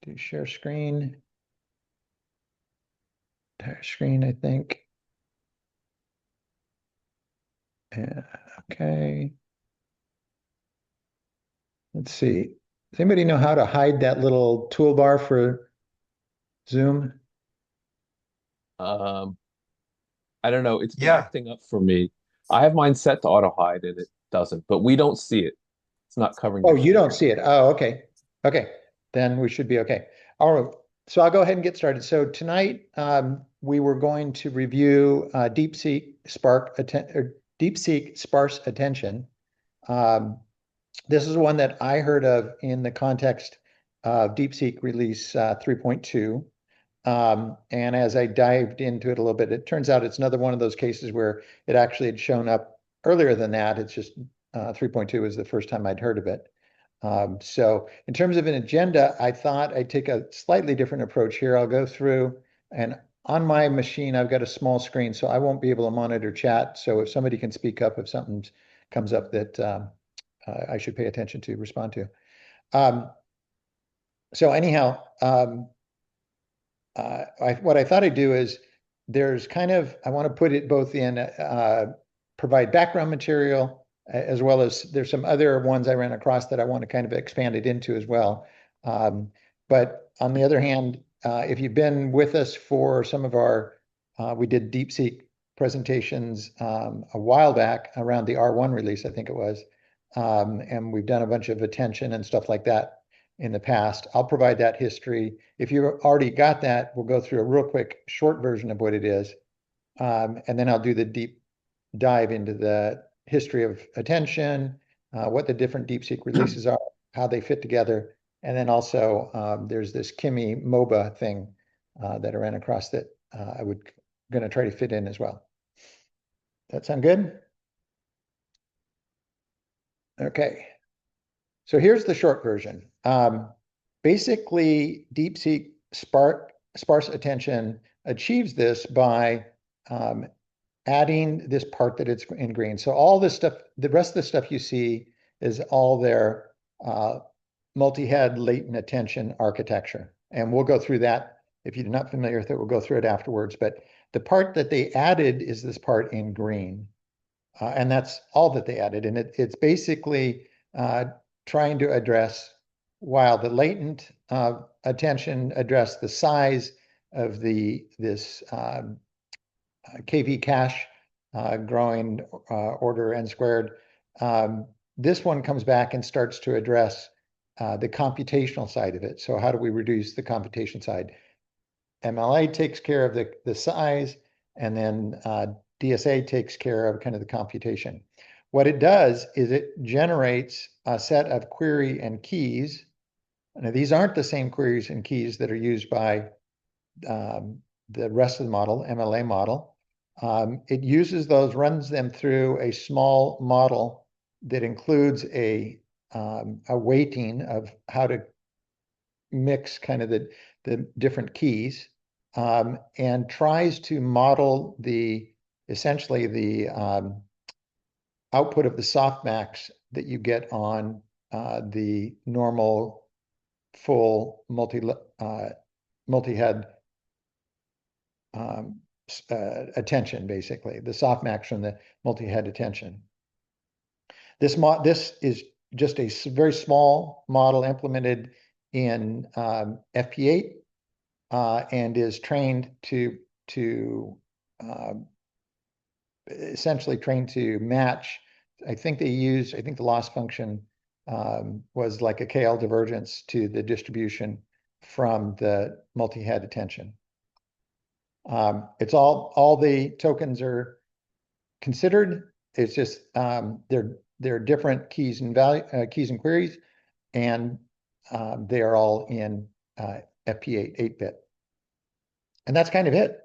do share screen. Entire screen, I think. Yeah, okay. Let's see. Does anybody know how to hide that little toolbar for Zoom? Um, I don't know. It's been Yeah. acting up for me. I have mine set to auto hide and it doesn't, but we don't see it. It's not covering Oh, your you don't screen. see it. Oh, okay. Okay. Then we should be okay. All right. So I'll go ahead and get started. So tonight, we were going to review Deepseek Sparse Attention. Um, This is one that I heard of in the context of DeepSeek release 3.2. And as I dived into it a little bit, it turns out it's another one of those cases where it actually had shown up earlier than that. It's just 3.2 was the first time I'd heard of it. So in terms of an agenda, I thought I'd take a slightly different approach here. I'll go through, and on my machine, I've got a small screen, so I won't be able to monitor chat. So if somebody can speak up, if something comes up that I should pay attention to, respond to. Um, so anyhow, what I thought I'd do is there's kind of, I want to put it both in, provide background material, as well as there's some other ones I ran across that I want to kind of expand it into as well. But on the other hand, if you've been with us for some of our, we did DeepSeek presentations a while back around the R1 release, I think it was. And we've done a bunch of attention and stuff like that in the past. I'll provide that history. If you already got that, we'll go through a real quick short version of what it is. And then I'll do the deep dive into the history of attention, what the different DeepSeek releases are, how they fit together. And then also there's this kimi MOBA thing that I ran across that I would going to try to fit in as well. That sound good? Okay. So here's the short version. Basically, DeepSeek sparse attention achieves this by adding this part that it's in green. So all this stuff, the rest of the stuff you see is all their multi-head latent attention architecture. And we'll go through that. If you're not familiar with it, we'll go through it afterwards. But the part that they added is this part in green. And that's all that they added. And it's basically trying to address, while the latent attention addressed the size of this KV cache growing order n squared, this one comes back and starts to address the computational side of it. So how do we reduce the computation side? MLA takes care of the size, and then DSA takes care of kind of the computation. What it does is it generates a set of query and keys. Now, these aren't the same queries and keys that are used by the rest of the model, MLA model. It uses those, runs them through a small model that includes a weighting of how to mix kind of the different keys, and tries to model essentially the output of the softmax that you get on the normal full multi-head attention, basically, the softmax from the multi-head attention. This is just a very small model implemented in FP8 and is trained to essentially trained to match. I think the loss function was like a KL divergence to the distribution from the multi-head attention. It's all the tokens are considered. It's just they're different keys and keys and queries, and they are all in FP8 8-bit. And that's kind of it.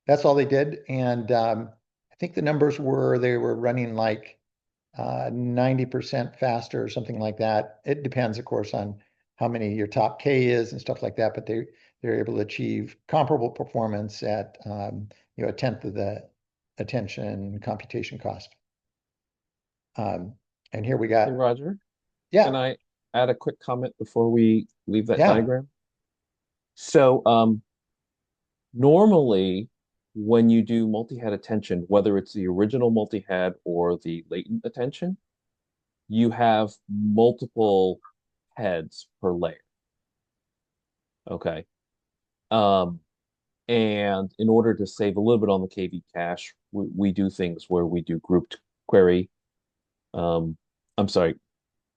That's all they did. And I think the numbers were they were running like 90% faster or something like that. It depends, of course, on how many your top K is and stuff like that, but they're able to achieve comparable performance at a tenth of the attention computation cost. And here we Hey, got, Roger, can yeah, I add a quick comment before we leave that Yeah. diagram? So, normally when you do multi-head attention, whether it's the original multi-head or the latent attention, you have multiple heads per layer. Okay. Um, and in order to save a little bit on the KV cache, we do things where we do grouped query. Um, I'm sorry,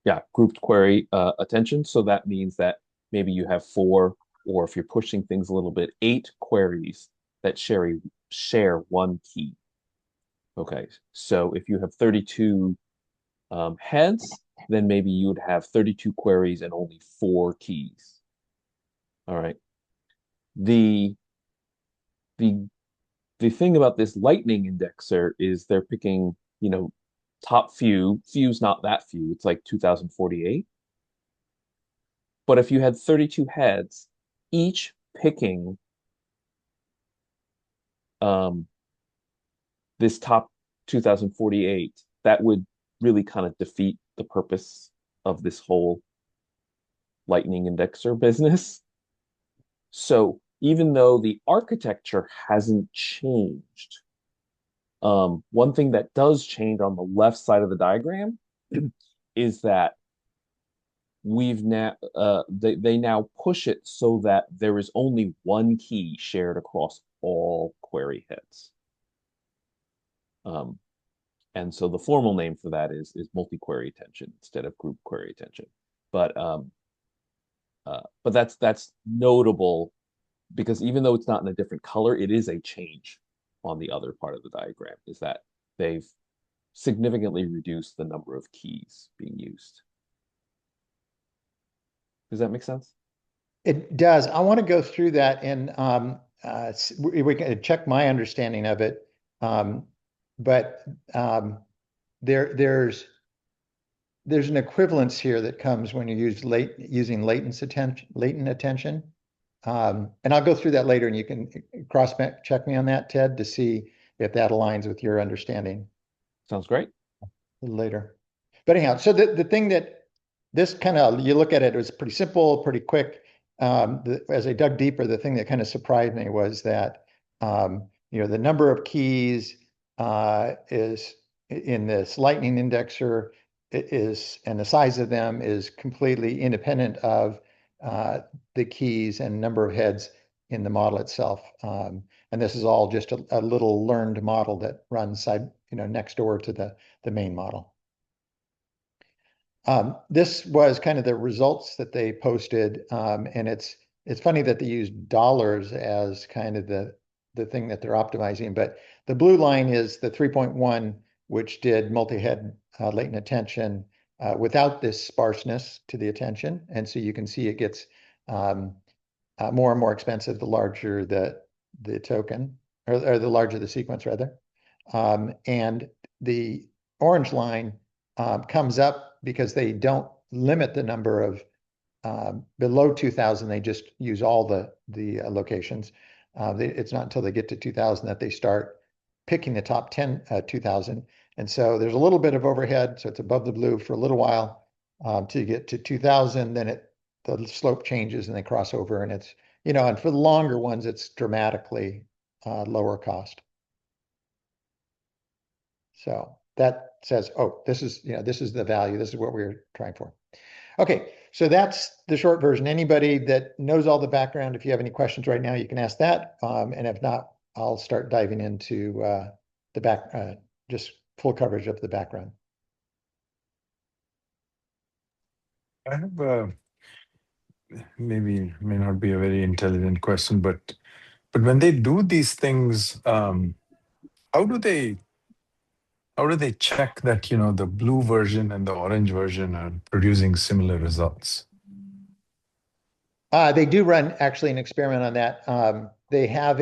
yeah, grouped query attention. So that means that maybe you have four, or if you're pushing things a little bit, eight queries that share one key. Okay, so if you have 32 heads, then maybe you would have 32 queries and only four keys. All right. The the the thing about this lightning indexer is they're picking, top few. Few's not that few. It's like 2048. But if you had 32 heads, each picking um, this top 2048, that would really kind of defeat the purpose of this whole lightning indexer business. So even though the architecture hasn't changed, one thing that does change on the left side of the diagram is that they now push it so that there is only one key shared across all query heads. Um, and so the formal name for that is multi-query attention instead of group query attention. But that's notable because even though it's not in a different color, it is a change on the other part of the diagram, is that they've significantly reduced the number of keys being used. Does that make sense? It does. I want to go through that and we can check my understanding of it. Um, but there's an equivalence here that comes when you using latent attention. And I'll go through that later, and you can cross check me on that, Ted, to see if that aligns with your understanding Sounds great. a little later. But anyhow, so the thing that this kind of, you look at it, it was pretty simple, pretty quick. As I dug deeper, the thing that kind of surprised me was that the number of keys is in this lightning indexer and the size of them is completely independent of the keys and number of heads in the model itself. And this is all just a little learned model that runs next door to the main model. This was kind of the results that they posted, and it's funny that they use dollars as kind of the thing that they're optimizing. But the blue line is the 3.1, which did multi-head latent attention without this sparseness to the attention, and so you can see it gets more and more expensive the larger the token, or the larger the sequence rather. And the orange line comes up because they don't limit the number of below 2000. They just use all the locations. It's not until they get to 2000 that they start picking the top 10 2000. And so there's a little bit of overhead. So it's above the blue for a little while till you get to 2000. Then the slope changes and they cross over. And it's, and for the longer ones, it's dramatically lower cost. So that says, oh, this is the value. This is what we're trying for. Okay, so that's the short version. Anybody that knows all the background, if you have any questions right now, you can ask that. And if not, I'll start diving into just full coverage of the background. I have maybe may not be a very intelligent question, but when they do these things, how do they check that the blue version and the orange version are producing similar results? They do run actually an experiment on that. They have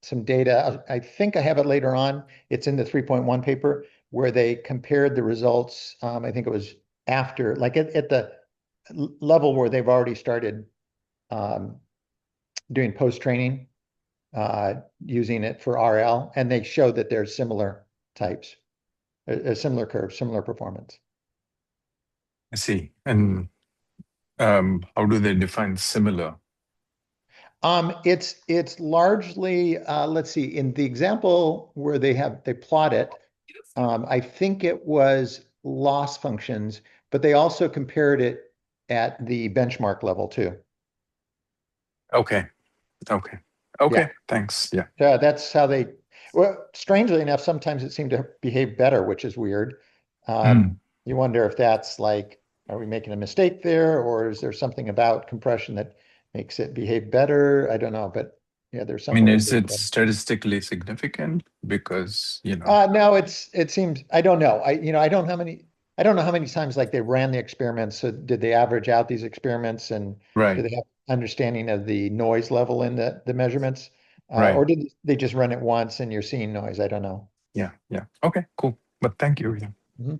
some data. I think I have it later on. It's in the 3.1 paper where they compared the results. I think it was after, like at the level where they've already started doing post-training using it for RL, and they show that there's similar types, a similar curve, similar performance. I see. And how do they define similar? It's largely, let's see, in the example where they plot it, I think it was loss functions, but they also compared it at the benchmark level too. Okay. Okay. Yeah. Okay. Thanks. Yeah. That's how well, strangely enough, sometimes it seemed to behave better, which is weird. Mm. You wonder if that's like, are we making a mistake there, or is there something about compression that makes it behave better? I don't know, but yeah, there's I mean, something with is being it better. statistically significant? Because, you know, No, it seems, I don't know. I don't know how many times like they ran the experiments. So did they average out these experiments and do right, they have understanding of the noise level in the measurements? Or right. did they just run it once and you're seeing noise? I don't know. Yeah. Yeah. Okay, cool. But thank you. Yeah. Mhm.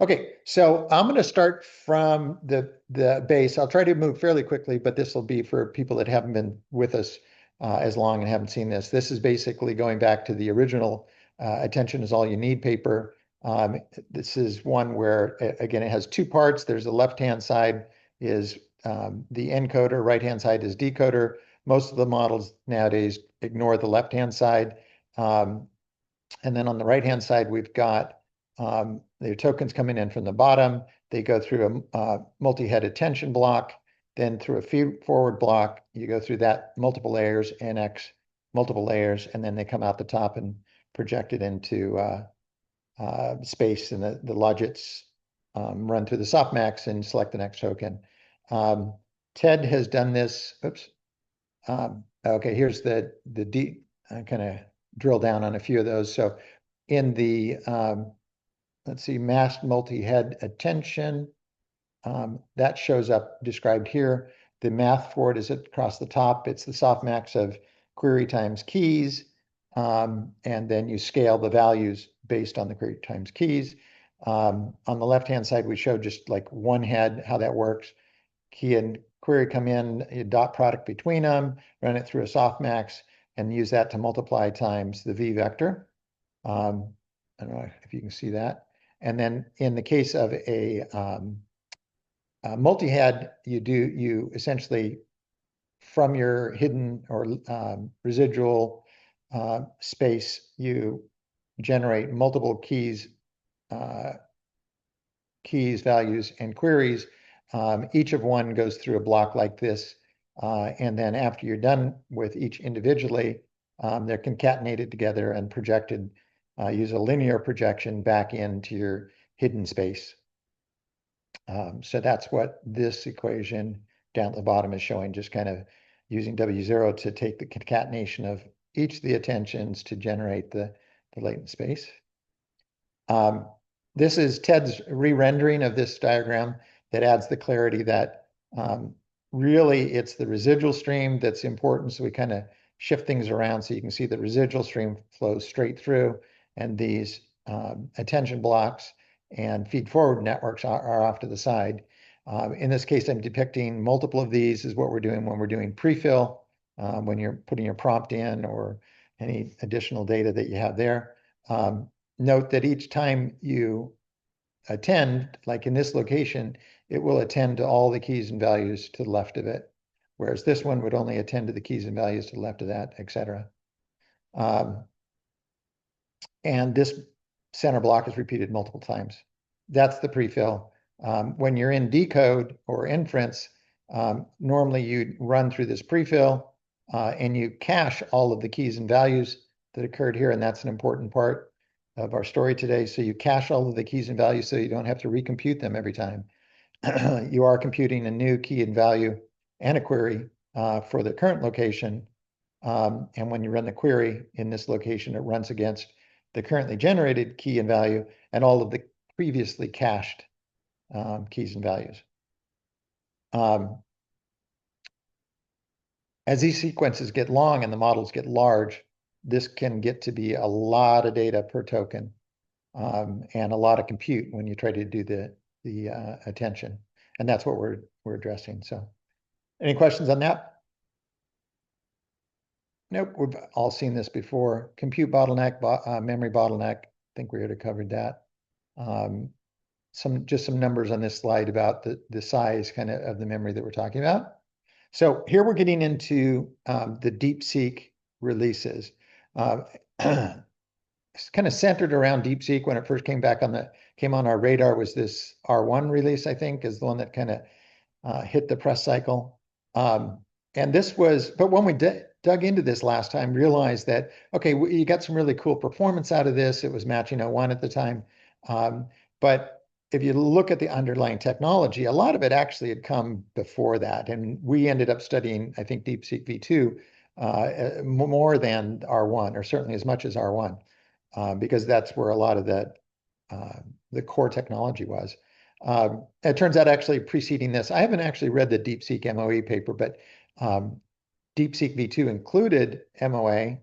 Okay, so I'm going to start from the base. I'll try to move fairly quickly, but this will be for people that haven't been with us as long and haven't seen this. This is basically going back to the original Attention is All You Need paper. This is one where, again, it has two parts. There's the left-hand side is the encoder, right-hand side is decoder. Most of the models nowadays ignore the left-hand side. And then on the right-hand side, we've got the tokens coming in from the bottom. They go through a multi-head attention block, then through a feed-forward block. You go through that multiple layers, NX, multiple layers, and then they come out the top and project it into space. And the logits run through the softmax and select the next token. TED has done this. Oops. Okay, here's the deep. I kind of drill down on a few of those. So in the, let's see, masked multi-head attention, that shows up described here. The math for it is across the top. It's the softmax of query times keys. And then you scale the values based on the query times keys. On the left-hand side, we show just like one head, how that works. Key and query come in, you dot product between them, run it through a softmax, and use that to multiply times the v vector. I don't know if you can see that. And then in the case of a multi-head, you essentially from your hidden or residual space, you generate multiple keys, values, and queries. Each of one goes through a block like this. And then after you're done with each individually, they're concatenated together and projected, use a linear projection back into your hidden space. So that's what this equation down at the bottom is showing, just kind of using W0 to take the concatenation of each of the attentions to generate the latent space. This is Ted's re-rendering of this diagram that adds the clarity that really it's the residual stream that's important. So we kind of shift things around so you can see the residual stream flows straight through, and these attention blocks and feed-forward networks are off to the side. In this case, I'm depicting multiple of these is what we're doing when we're doing prefill, when you're putting your prompt in or any additional data that you have there. Note that each time you attend, like in this location, it will attend to all the keys and values to the left of it, whereas this one would only attend to the keys and values to the left of that, etc. And this center block is repeated multiple times. That's the prefill. When you're in decode or inference, normally you run through this prefill and you cache all of the keys and values that occurred here, and that's an important part of our story today. So you cache all of the keys and values so you don't have to recompute them every time. You are computing a new key and value and a query for the current location. And when you run the query in this location, it runs against the currently generated key and value and all of the previously cached keys and values. As these sequences get long and the models get large, this can get to be a lot of data per token and a lot of compute when you try to do the attention. And that's what we're addressing. So any questions on that? Nope, we've all seen this before. Compute bottleneck, memory bottleneck. I think we already covered that. just some numbers on this slide about the size kind of the memory that we're talking about. So here we're getting into the Deepseek releases. It's kind of centered around Deepseek when it first came on our radar was this R1 release, I think, is the one that kind of hit the press cycle. And this was, but when we dug into this last time, realized that, okay, you got some really cool performance out of this. It was matching 01 at the time. But if you look at the underlying technology, a lot of it actually had come before that. And we ended up studying, I think, Deepseek V2 more than R1, or certainly as much as R1, because that's where a lot of the core technology was. It turns out actually preceding this, I haven't actually read the Deepseek MOE paper, but Deepseek V2 included MOE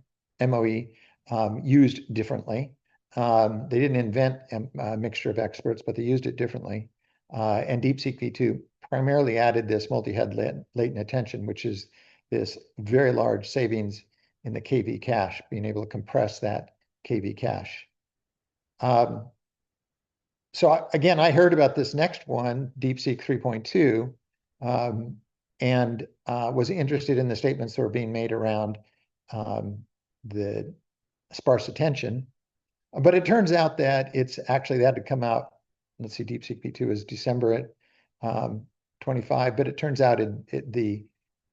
used differently. They didn't invent a mixture of experts, but they used it differently. And Deepseek V2 primarily added this multi-head latent attention, which is this very large savings in the KV cache, being able to compress that KV cache. So again, I heard about this next one, Deepseek 3.2, and was interested in the statements that were being made around the sparse attention. But it turns out that it's actually, that had come out, let's see, Deepseek V2 is December 25, but it turns out the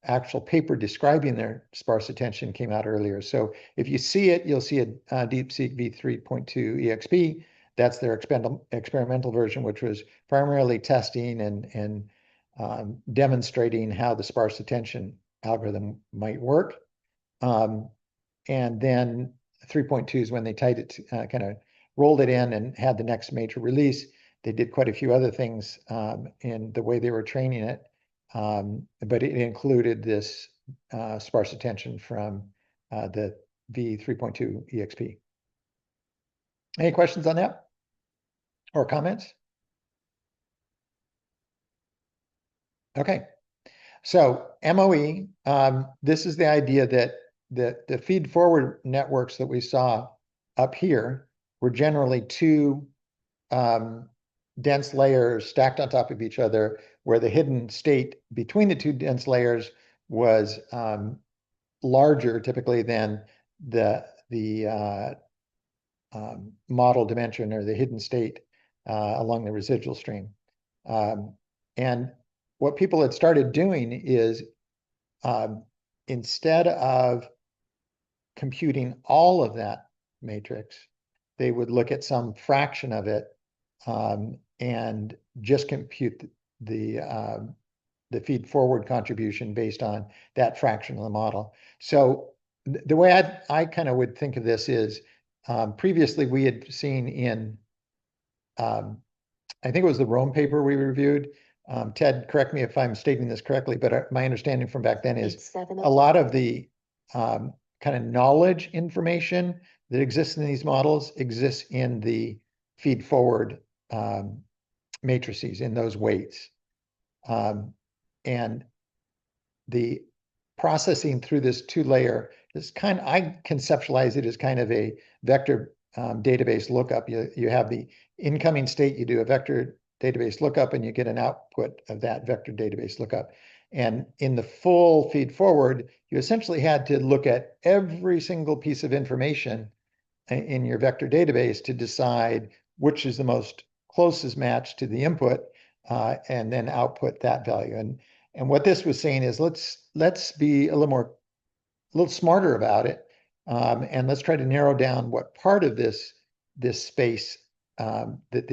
actual paper describing their sparse attention came out earlier. So if you see it, you'll see a Deepseek V3.2 EXP. That's their experimental version, which was primarily testing and demonstrating how the sparse attention algorithm might work. And then 3.2 is when they tied it, kind of rolled it in and had the next major release. They did quite a few other things in the way they were training it, but it included this sparse attention from the V3.2 EXP. Any questions on that or comments? Okay, so MOE, this is the idea that the feed-forward networks that we saw up here were generally two dense layers stacked on top of each other, where the hidden state between the two dense layers was larger typically than the model dimension or the hidden state along the residual stream. And what people had started doing is instead of computing all of that matrix, they would look at some fraction of it and just compute the feed forward contribution based on that fraction of the model. So the way I kind of would think of this is previously we had seen in, I think it was the Rome paper we reviewed. Ted, correct me if I'm stating this correctly, but my understanding from back then is a lot of the kind of knowledge information that exists in these models exists in the feed forward matrices, in those weights. And the processing through this two-layer is kind of, I conceptualize it as kind of a vector database lookup. You have the incoming state, you do a vector database lookup, and you get an output of that vector database lookup. And in the full feed forward, you essentially had to look at every single piece of information in your vector database to decide which is the most closest match to the input, and then output that value. And what this was saying is let's be a little smarter about it, and let's try to narrow down what part of this space that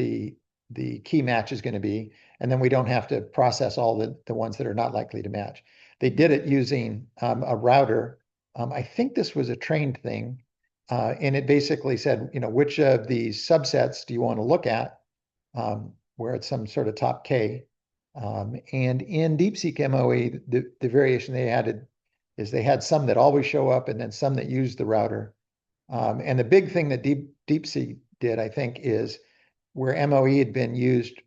the key match is going to be, and then we don't have to process all the ones that are not likely to match. They did it using a router. I think this was a trained thing, and it basically said, which of these subsets do you want to look at, where it's some sort of top K. And in Deepseek MOE, the variation they added is they had some that always show up and then some that use the router. And the big thing that Deepseek did, I think, is where MOE had been used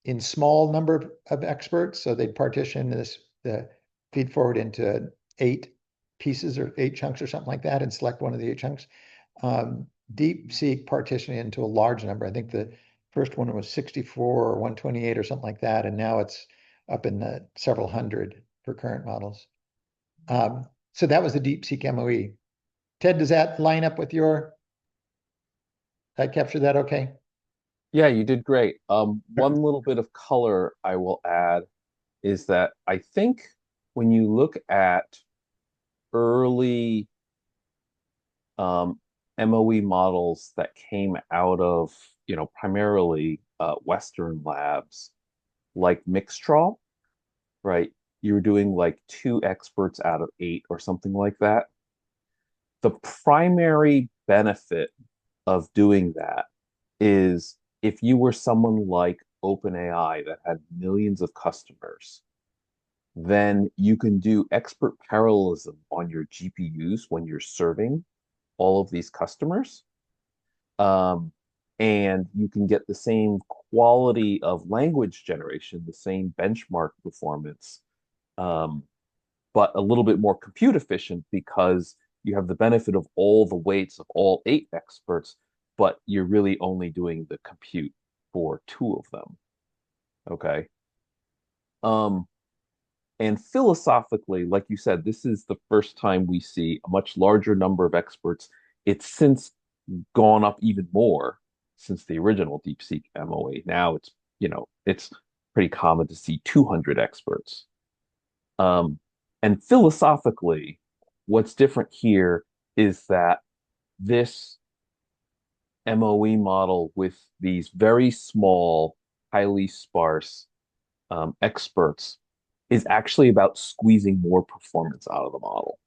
in small number of experts. So they'd partition the feed forward into 8 pieces or 8 chunks or something like that and select one of the 8 chunks. Deepseek partitioned into a large number. I think First one was 64 or 128 or something like that, and now it's up in the several hundred for current models. So that was the DeepSeek MOE. Ted, does that line up with your, did I capture that okay? Yeah, you did great. One little bit of color I will add is that I think when you look at early MOE models that came out of, primarily Western labs like Mixtral, right? You were doing like 2 experts out of 8 or something like that. The primary benefit of doing that is if you were someone like OpenAI that had millions of customers, then you can do expert parallelism on your GPUs when you're serving all of these customers. Um, and you can get the same quality of language generation, the same benchmark performance, um, but a little bit more compute efficient because you have the benefit of all the weights of all 8 experts, but you're really only doing the compute for 2 of them. Okay. Um, and philosophically, like you said, this is the first time we see a much larger number of experts. It's since gone up even more since the original DeepSeek MOA. Now it's pretty common to see 200 experts. Um, and philosophically, what's different here is that this MOE model with these very small, highly sparse experts is actually about squeezing more performance out of the model.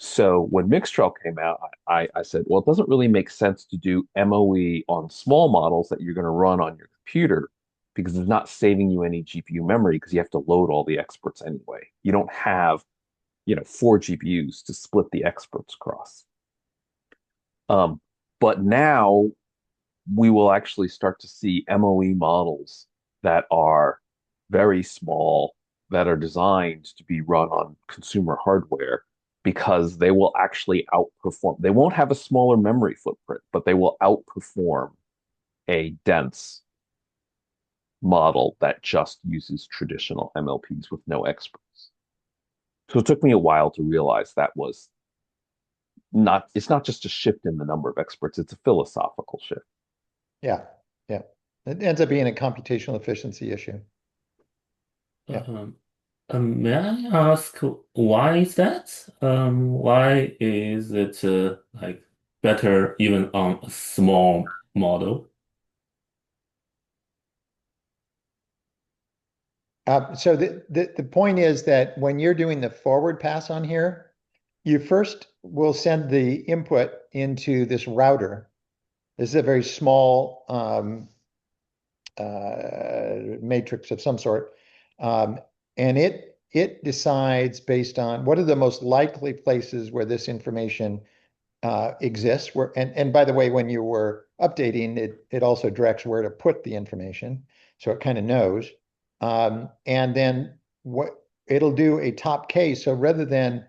So when Mixtral came out, I said, well, it doesn't really make sense to do MOE on small models that you're going to run on your computer because it's not saving you any GPU memory because you have to load all the experts anyway. You don't have, 4 GPUs to split the experts across. Um, but now we will actually start to see MOE models that are very small, that are designed to be run on consumer hardware because they will actually outperform. They won't have a smaller memory footprint, but they will outperform a dense model that just uses traditional MLPs with no experts. So it took me a while to realize that was not, it's not just a shift in the number of experts, it's a philosophical shift. Yeah, yeah. It ends up being a computational efficiency issue. Yeah. May I ask why is that? Why is it like better even on a small model? So the point is that when you're doing the forward pass on here, you first will send the input into this router. This is a very small matrix of some sort. And it decides based on what are the most likely places where this information exists. And by the way, when you were updating, it also directs where to put the information. So it kind of knows. And then what it'll do a top K. So rather than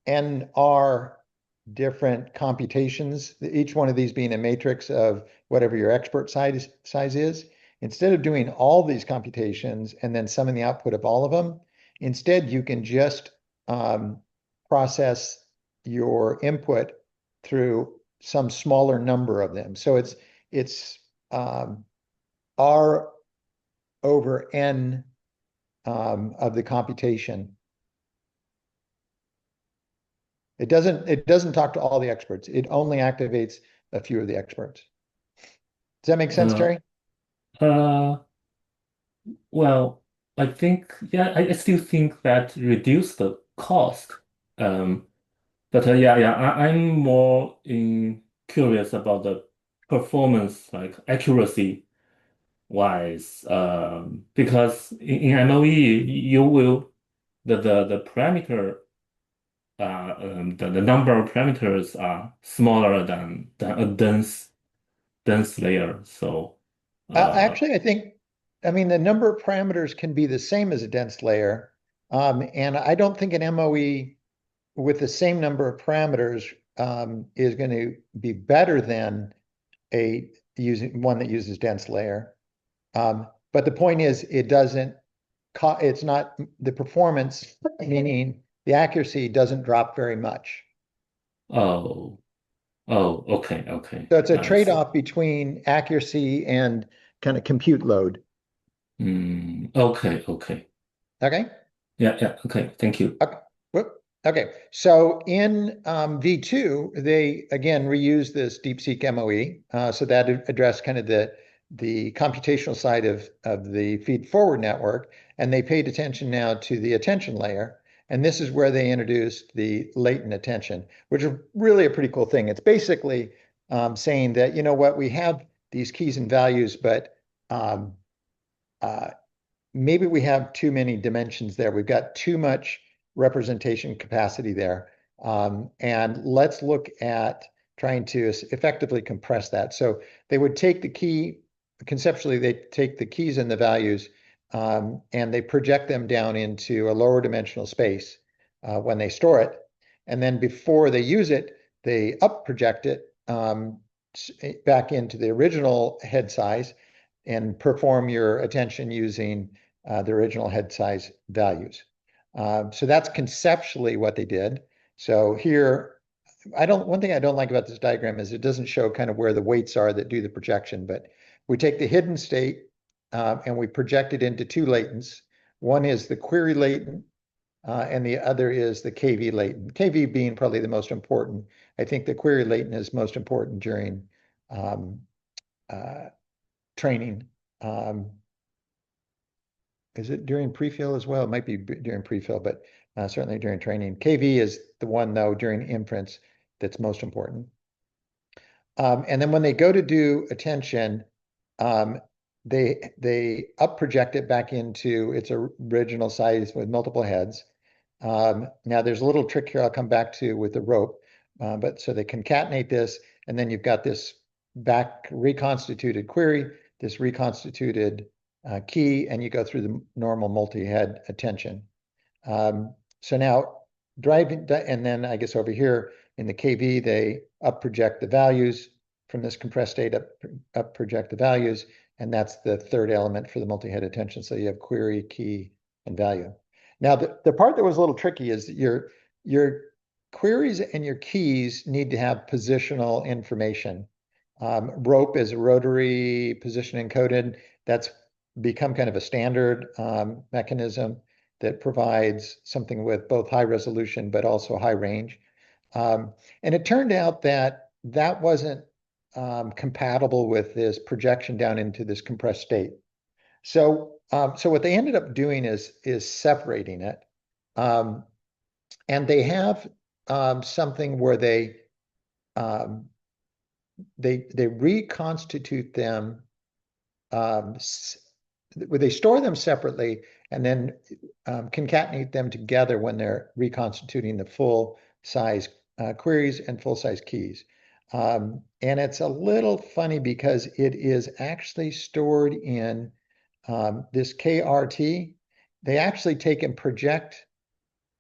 NR different computations, each one of these being a matrix of whatever your expert size is, instead of doing all these computations and then summing the output of all of them, instead you can just process your input through some smaller number of them. So it's R over N of the computation. It doesn't talk to all the experts. It only activates a few of the experts. Does that make sense, Uh, Terry? uh, well, I think yeah, I still think that reduce the cost. Um, but yeah, I'm more curious about the performance, like accuracy wise, because in MOE you will the parameter the number of parameters are smaller than a dense layer. So Actually, I mean, the number of parameters can be the same as a dense layer. And I don't think an MOE with the same number of parameters is going to be better than a using one that uses dense layer. But the point is, it doesn't, it's not the performance, meaning the accuracy doesn't drop very much. Oh, oh, okay, okay. So it's a I see. trade-off between accuracy and kind of compute load. Okay, okay. Okay? Yeah, yeah, okay. Thank you. Okay. Whoop. Okay. So in V2, they again reuse this DeepSeek MOE. So that addressed kind of the computational side of the feed-forward network, and they paid attention now to the attention layer. And this is where they introduced the latent attention, which is really a pretty cool thing. It's basically saying that, you know what, we have these keys and values, but um, uh, maybe we have too many dimensions there. We've got too much representation capacity there. And let's look at trying to effectively compress that. So they would take the key, conceptually, they take the keys and the values, and they project them down into a lower dimensional space when they store it. And then before they use it, they up project it back into the original head size and perform your attention using the original head size values. So that's conceptually what they did. So here, one thing I don't like about this diagram is it doesn't show kind of where the weights are that do the projection, but we take the hidden state and we project it into two latents. One is the query latent, and the other is the KV latent. KV being probably the most important. I think the query latent is most important during training. Is it during pre-fill as well? It might be during pre-fill, but certainly during training. KV is the one, though, during inference that's most important. And then when they go to do attention, they up project it back into its original size with multiple heads. Now there's a little trick here I'll come back to with the rope, but so they concatenate this, and then you've got this back reconstituted query, this reconstituted key, and you go through the normal multi-head attention. So now driving, and then I guess over here in the KV, they up project the values from this compressed state, up project the values, and that's the third element for the multi-head attention. So you have query, key, and value. Now the part that was a little tricky is that your queries and your keys need to have positional information. Rope is rotary position encoded. That's become kind of a standard mechanism that provides something with both high resolution but also high range. And it turned out that that wasn't compatible with this projection down into this compressed state. So what they ended up doing is separating it, and they have something where they reconstitute them, where they store them separately and then concatenate them together when they're reconstituting the full size queries and full size keys. And it's a little funny because it is actually stored in this KRT. They actually take and project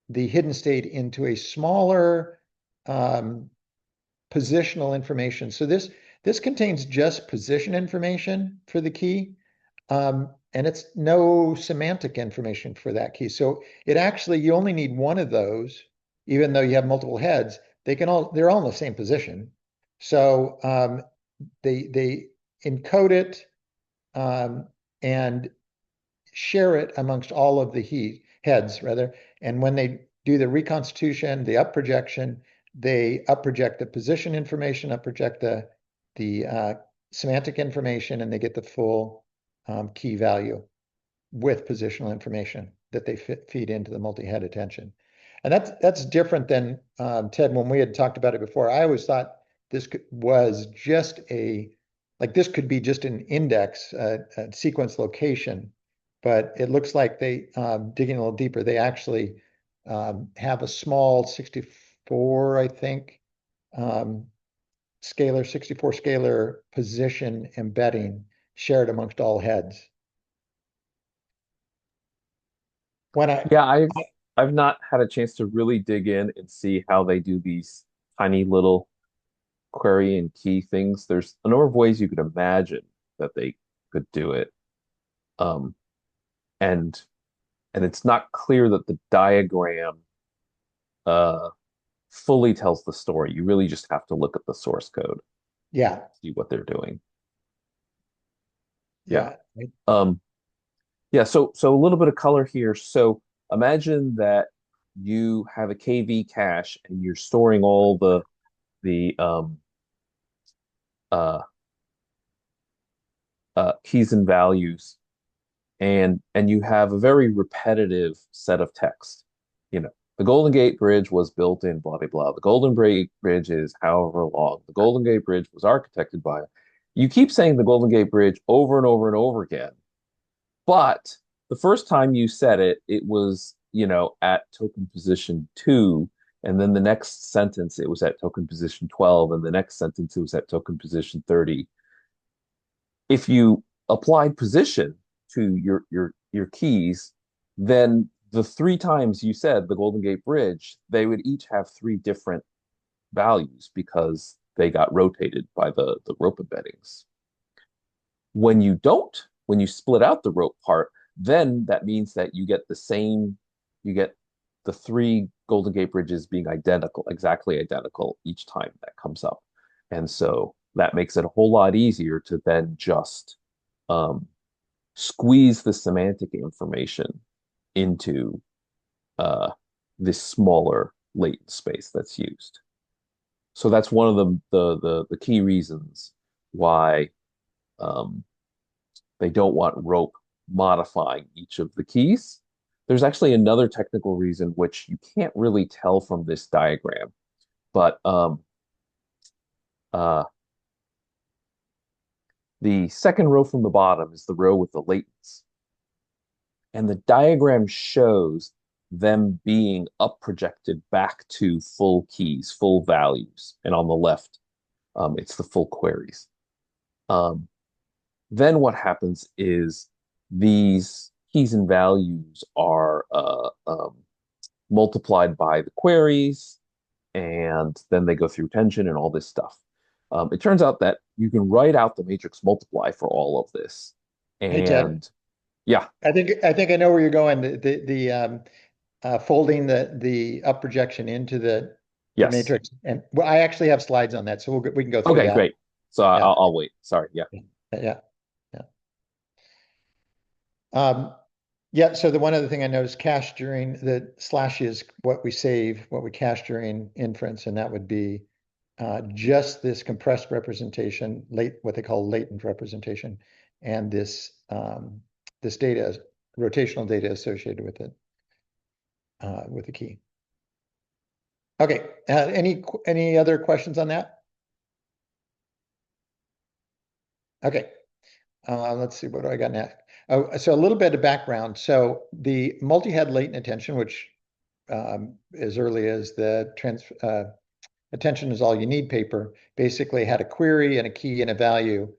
the hidden state into a smaller positional information. So this contains just position information for the key, and it's no semantic information for that key. So it actually, you only need one of those, even though you have multiple heads. They're all in the same position. So they encode it and share it amongst all of the heads, rather. And when they do the reconstitution, the up projection, they up project the position information, up project the semantic information, and they get the full key value with positional information that they feed into the multi-head attention. And that's different than Ted, when we had talked about it before. I always thought this was just this could be just an index, a sequence location, but it looks like they, digging a little deeper, they actually have a small 64, I think, scalar, 64 scalar position embedding shared amongst all heads. Yeah, I've not had a chance to really dig in and see how they do these tiny little query and key things, there's a number of ways you could imagine that they could do it. Um, and it's not clear that the diagram uh, fully tells the story. You really just have to look at the source code, Yeah. see what they're doing. Yeah. Yeah, so a little bit of color here. So imagine that you have a KV cache and you're storing all the uh, keys and values, and you have a very repetitive set of text. You know, the Golden Gate Bridge was built in blah blah blah. The Golden Gate Bridge is however long. The Golden Gate Bridge was architected by. You keep saying the Golden Gate Bridge over and over and over again, but the first time you said it, it was, you know, at token position 2, and then the next sentence it was at token position 12, and the next sentence it was at token position 30. If you applied position to your keys, then the 3 times you said the Golden Gate Bridge, they would each have 3 different values because they got rotated by the rope embeddings. When you split out the rope part, then that means that you get the 3 Golden Gate Bridges being exactly identical each time that comes up. And so that makes it a whole lot easier to then just squeeze the semantic information into this smaller latent space that's used. So that's one of the key reasons why they don't want rope modifying each of the keys. There's actually another technical reason which you can't really tell from this diagram, but the second row from the bottom is the row with the latents. And the diagram shows them being up projected back to full keys, full values. And on the left, it's the full queries. Then what happens is these keys and values are multiplied by the queries, and then they go through attention and all this stuff. It turns out that you can write out the matrix multiply for all of this. Hey, Ted. And yeah, I think I know where you're going. The folding the up projection into the yes. matrix, and well, I actually have slides on that, so we can go through Okay, that. great. So Yeah. I'll wait. Sorry. Yeah. Yeah. Yeah. So the one other thing I noticed, cache during the slash is what we save, what we cache during inference, and that would be just this compressed representation, what they call latent representation, and this this data, rotational data associated with it, with the key. Okay. Any other questions on that? Okay. Let's see, what do I got next? Oh, so a little bit of background. So the multi-head latent attention, which as early as the attention is all you need paper, basically had a query and a key and a value,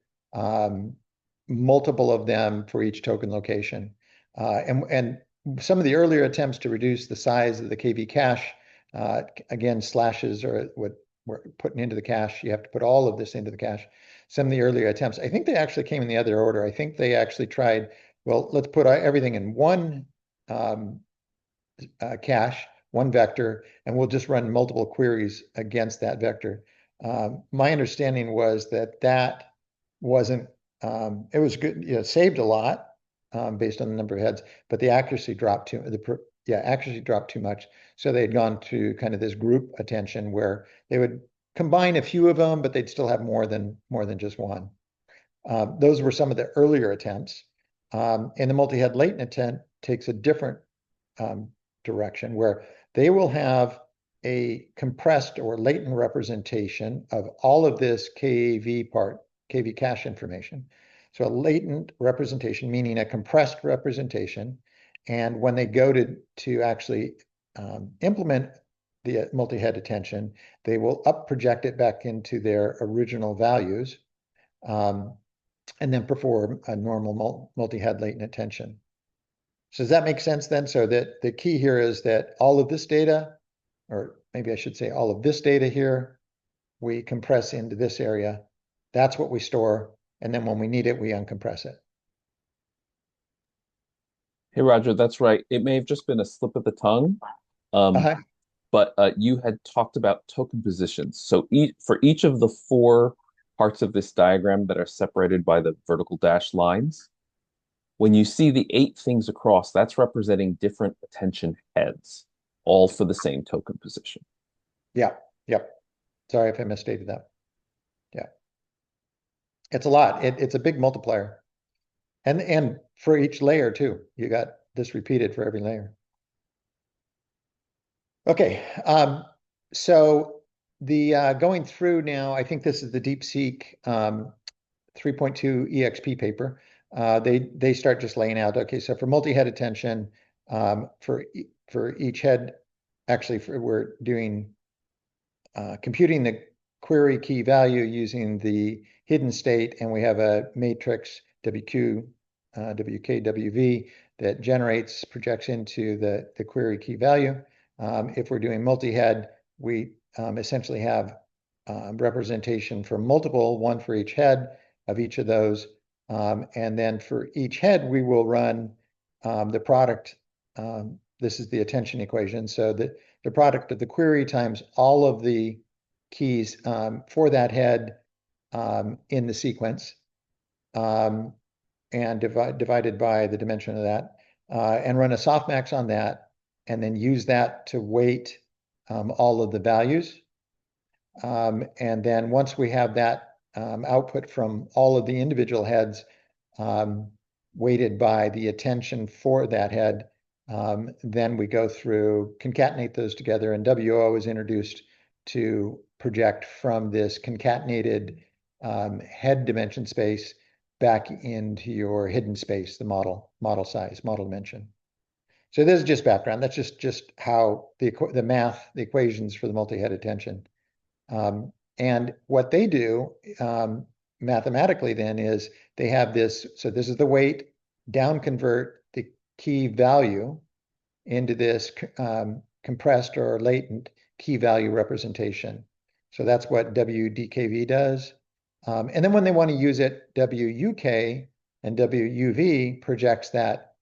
multiple of them for each token location. And some of the earlier attempts to reduce the size of the KV cache, again, slashes are what we're putting into the cache. You have to put all of this into the cache. Some of the earlier attempts, I think they actually came in the other order. I think they actually tried, well, let's put everything in one cache, one vector, and we'll just run multiple queries against that vector. My understanding was that wasn't, it was good, you know, saved a lot based on the number of heads, but the accuracy dropped accuracy dropped too much. So they had gone to kind of this group attention where they would combine a few of them, but they'd still have more than just one. Those were some of the earlier attempts. And the multi-head latent attempt takes a different direction where they will have a compressed or latent representation of all of this KV cache information. So a latent representation, meaning a compressed representation. And when they go to actually implement the multi-head attention, they will up project it back into their original values, and then perform a normal multi-head latent attention. So does that make sense then? So that the key here is that all of this data, or maybe I should say all of this data here, we compress into this area. That's what we store. And then when we need it, we uncompress it. Hey, Roger, that's right. It may have just been a slip of the tongue, um, Uh-huh. but you had talked about token positions. So for each of the four parts of this diagram that are separated by the vertical dashed lines, when you see the 8 things across, that's representing different attention heads, all for the same token position. Yeah. Yep. Sorry if I misstated that. Yeah. It's a lot. It's a big multiplier. And for each layer too. You got this repeated for every layer. Okay. So the going through now, I think this is the Deepseek 3.2 EXP paper. They start just laying out, okay, so for multi-head attention, for each head, actually we're doing computing the query key value using the hidden state, and we have a matrix WQ, WK, WV that projects into the query key value. If we're doing multi-head, we essentially have representation for multiple, one for each head of each of those. And then for each head, we will run the product. This is the attention equation. So the product of the query times all of the keys for that head in the sequence, and divided by the dimension of that, and run a softmax on that, and then use that to weight all of the values. And then once we have that output from all of the individual heads weighted by the attention for that head, then we go through, concatenate those together, and WO is introduced to project from this concatenated head dimension space back into your hidden space, the model size, model dimension. So this is just background. That's just how the math, the equations for the multi-head attention. And what they do mathematically then is they have this, so this is the weight, down convert the key value into this compressed or latent key value representation. So that's what WDKV does. And then when they want to use it, WUK and WUV projects that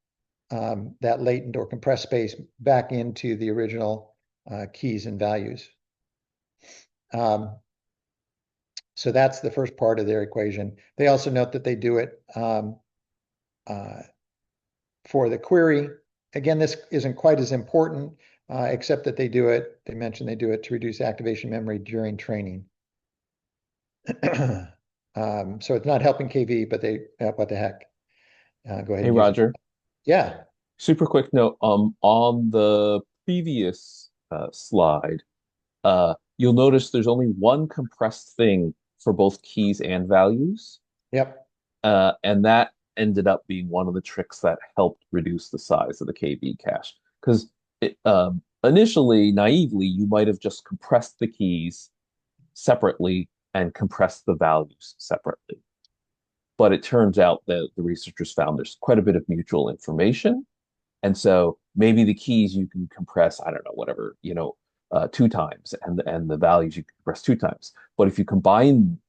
latent or compressed space back into the original keys and values. So that's the first part of their equation. They also note that they do it for the query. Again, this isn't quite as important, except that they mention they do it to reduce activation memory during training. So it's not helping KV, but what the heck? Go ahead Hey, and use it. Roger, Yeah. super quick note, on the previous slide, you'll notice there's only one compressed thing for both keys and values. Yep. And that ended up being one of the tricks that helped reduce the size of the KV cache. Because initially, naively, you might have just compressed the keys separately and compressed the values separately. But it turns out that the researchers found there's quite a bit of mutual information. And so maybe the keys you can compress, I don't know, whatever, 2 times, and the values you can compress 2 times. But if you combine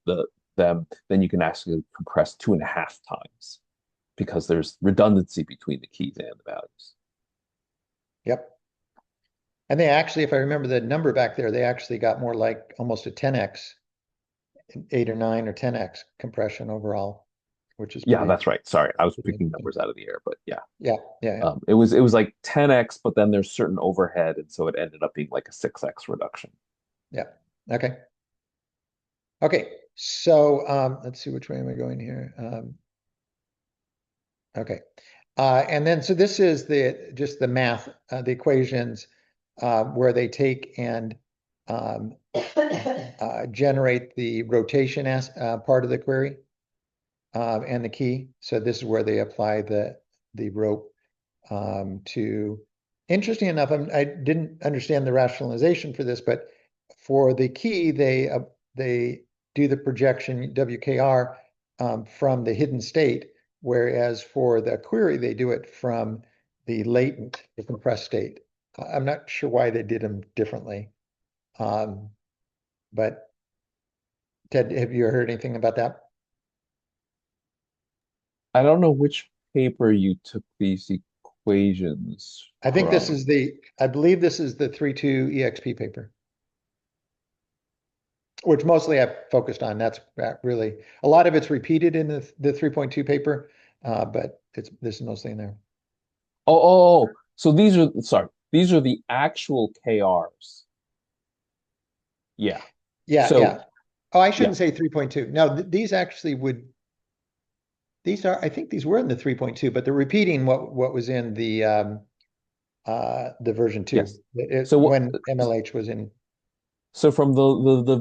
them, then you can actually compress 2.5 times, because there's redundancy between the keys and the values. Yep. And they actually, if I remember the number back there, they actually got more like almost a 10x, 8 or 9 or 10x compression overall, which is Yeah, that's right. Sorry, I was picking interesting. numbers out of the air, but yeah. Yeah. It was like 10x, but then there's certain overhead, and so it ended up being like a 6x reduction. Yeah. Okay. So let's see, which way am I going here? Okay. And then, so this is just the math, the equations, where they take and generate the rotation as part of the query and the key. So this is where they apply the rope to. Interesting enough, I didn't understand the rationalization for this, but for the key, they do the projection WKR from the hidden state, whereas for the query, they do it from the latent, the compressed state. I'm not sure why they did them differently, but Ted, have you heard anything about that? I don't know which paper you took these equations I think this from. is I believe this is the 3.2 EXP paper, which mostly I've focused on. That's really, a lot of it's repeated in the 3.2 paper, but this is mostly in there. So these are, sorry, these are the actual KRs. Yeah. Yeah, So yeah. Oh, I yeah. shouldn't say 3.2. No, these actually I think these were in the 3.2, but they're repeating what was in the version 2. Yes. When MLH was in. So from the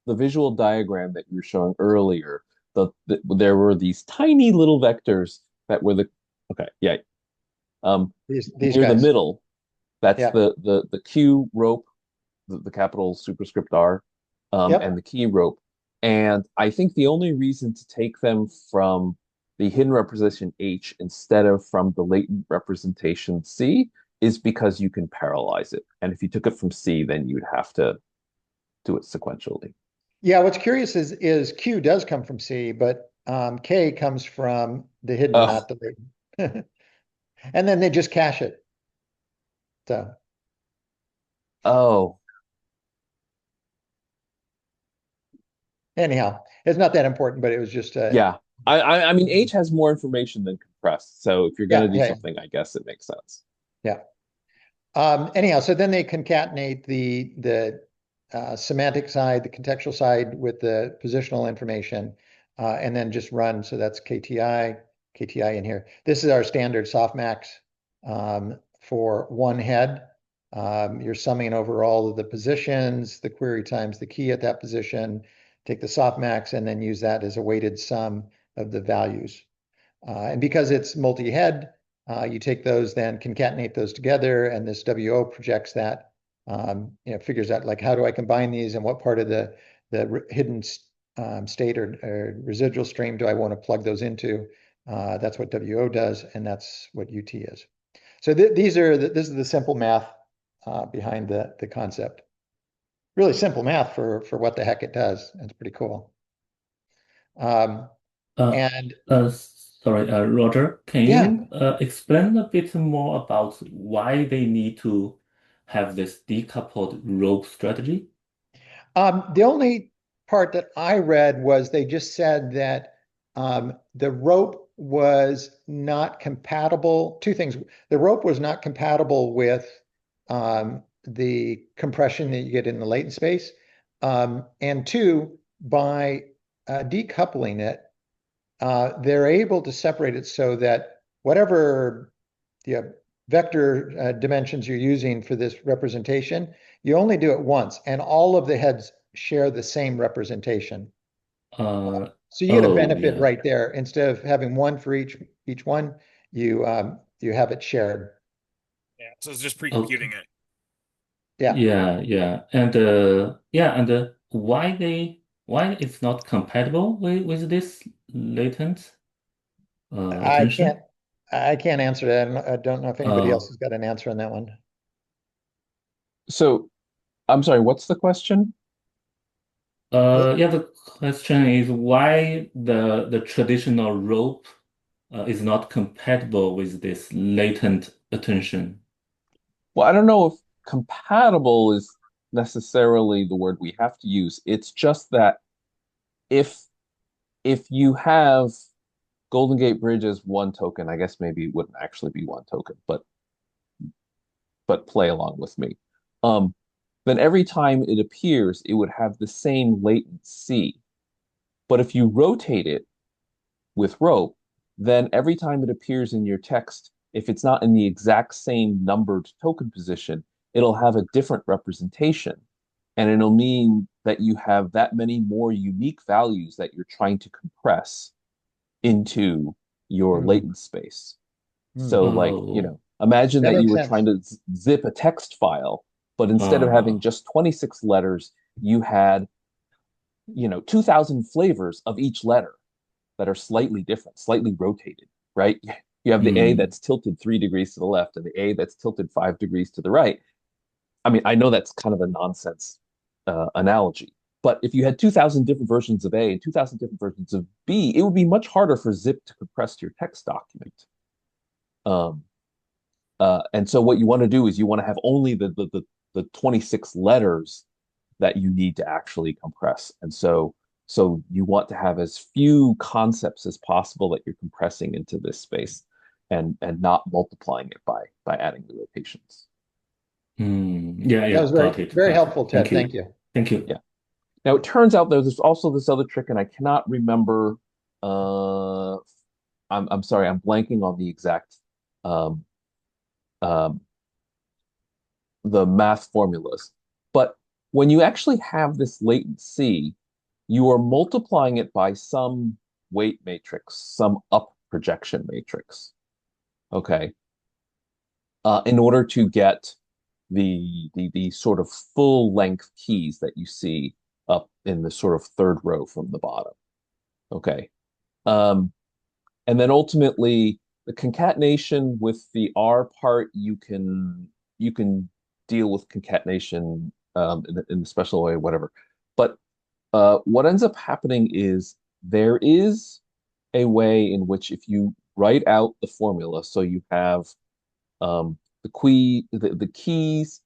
visual diagram that you were showing earlier, there were these tiny little vectors that were okay, yeah. These Near the guys. middle, that's Yeah. the Q rope, the capital superscript R, Yep. and the key rope. And I think the only reason to take them from the hidden representation H instead of from the latent representation C is because you can parallelize it. And if you took it from C, then you'd have to do it sequentially. Yeah, what's curious is Q does come from C, but K comes from the hidden, Oh, not the latent. And then they just cache it. So oh, anyhow, it's not that important, but it was just yeah. I mean, H has more information than compressed. So if you're going yeah, to do yeah, something, I guess it makes sense. yeah. Anyhow, so then they concatenate the semantic side, the contextual side with the positional information, and then just run. So that's KTI in here. This is our standard softmax for one head. You're summing over all of the positions, the query times the key at that position, take the softmax, and then use that as a weighted sum of the values. And because it's multi-head, you take those, then concatenate those together, and this WO projects that, figures out like how do I combine these and what part of the hidden state or residual stream do I want to plug those into. That's what WO does, and that's what UT is. So this is the simple math behind the concept. Really simple math for what the heck it does. It's pretty cool. Uh, And Sorry, Roger, can yeah. you explain a bit more about why they need to have this decoupled rope strategy? The only part that I read was they just said that the rope was not compatible. Two things. The rope was not compatible with the compression that you get in the latent space. And two, by decoupling it, they're able to separate it so that whatever the vector dimensions you're using for this representation, you only do it once, and all of the heads share the same representation. Uh, So you get a oh benefit yeah. right there. Instead of having one for each one, you have it shared. Yeah, so it's just Okay. pre-computing it. Yeah. Yeah. And why it's not compatible with this latent I can't attention? I can't answer that. I don't know if anybody else Uh, has got an answer on that one. So I'm sorry, what's the question? yeah, the question is why the traditional rope is not compatible with this latent attention. Well, I don't know if compatible is necessarily the word we have to use. It's just that if if you have Golden Gate Bridge as one token, I guess maybe it wouldn't actually be one token, but play along with me. Um, then every time it appears, it would have the same latency. But if you rotate it with rope, then every time it appears in your text, if it's not in the exact same numbered token position, it'll have a different representation. And it'll mean that you have that many more unique values that you're trying to compress into your Hmm. latent space. Hmm. So, like, Oh, imagine That that you makes were sense. trying to zip a text file, but instead of uh, having just 26 letters, you had, 2,000 flavors of each letter that are slightly different, slightly rotated, right? You have the A mm, that's tilted 3 degrees to the left and the A that's tilted 5 degrees to the right. I mean, I know that's kind of a nonsense analogy, But if you had 2,000 different versions of A and 2,000 different versions of B, it would be much harder for zip to compress your text document. Um, and so what you want to do is you want to have only the 26 letters that you need to actually compress. And so you want to have as few concepts as possible that you're compressing into this space and not multiplying it by adding the rotations. Yeah, That yeah, was got it. very Got it. helpful, Ted. Thank you. Thank you. Thank you. Yeah. Now it turns out there's also this other trick, and I cannot remember. I'm sorry, I'm blanking on the exact um, um, the math formulas. But when you actually have this latent C, you are multiplying it by some weight matrix, some up projection matrix. Okay. In order to get the sort of full length keys that you see up in the sort of third row from the bottom. Okay. Um, and then ultimately the concatenation with the R part, you can deal with concatenation in a special way, whatever. But what ends up happening is there is a way in which if you write out the formula, so you have the keys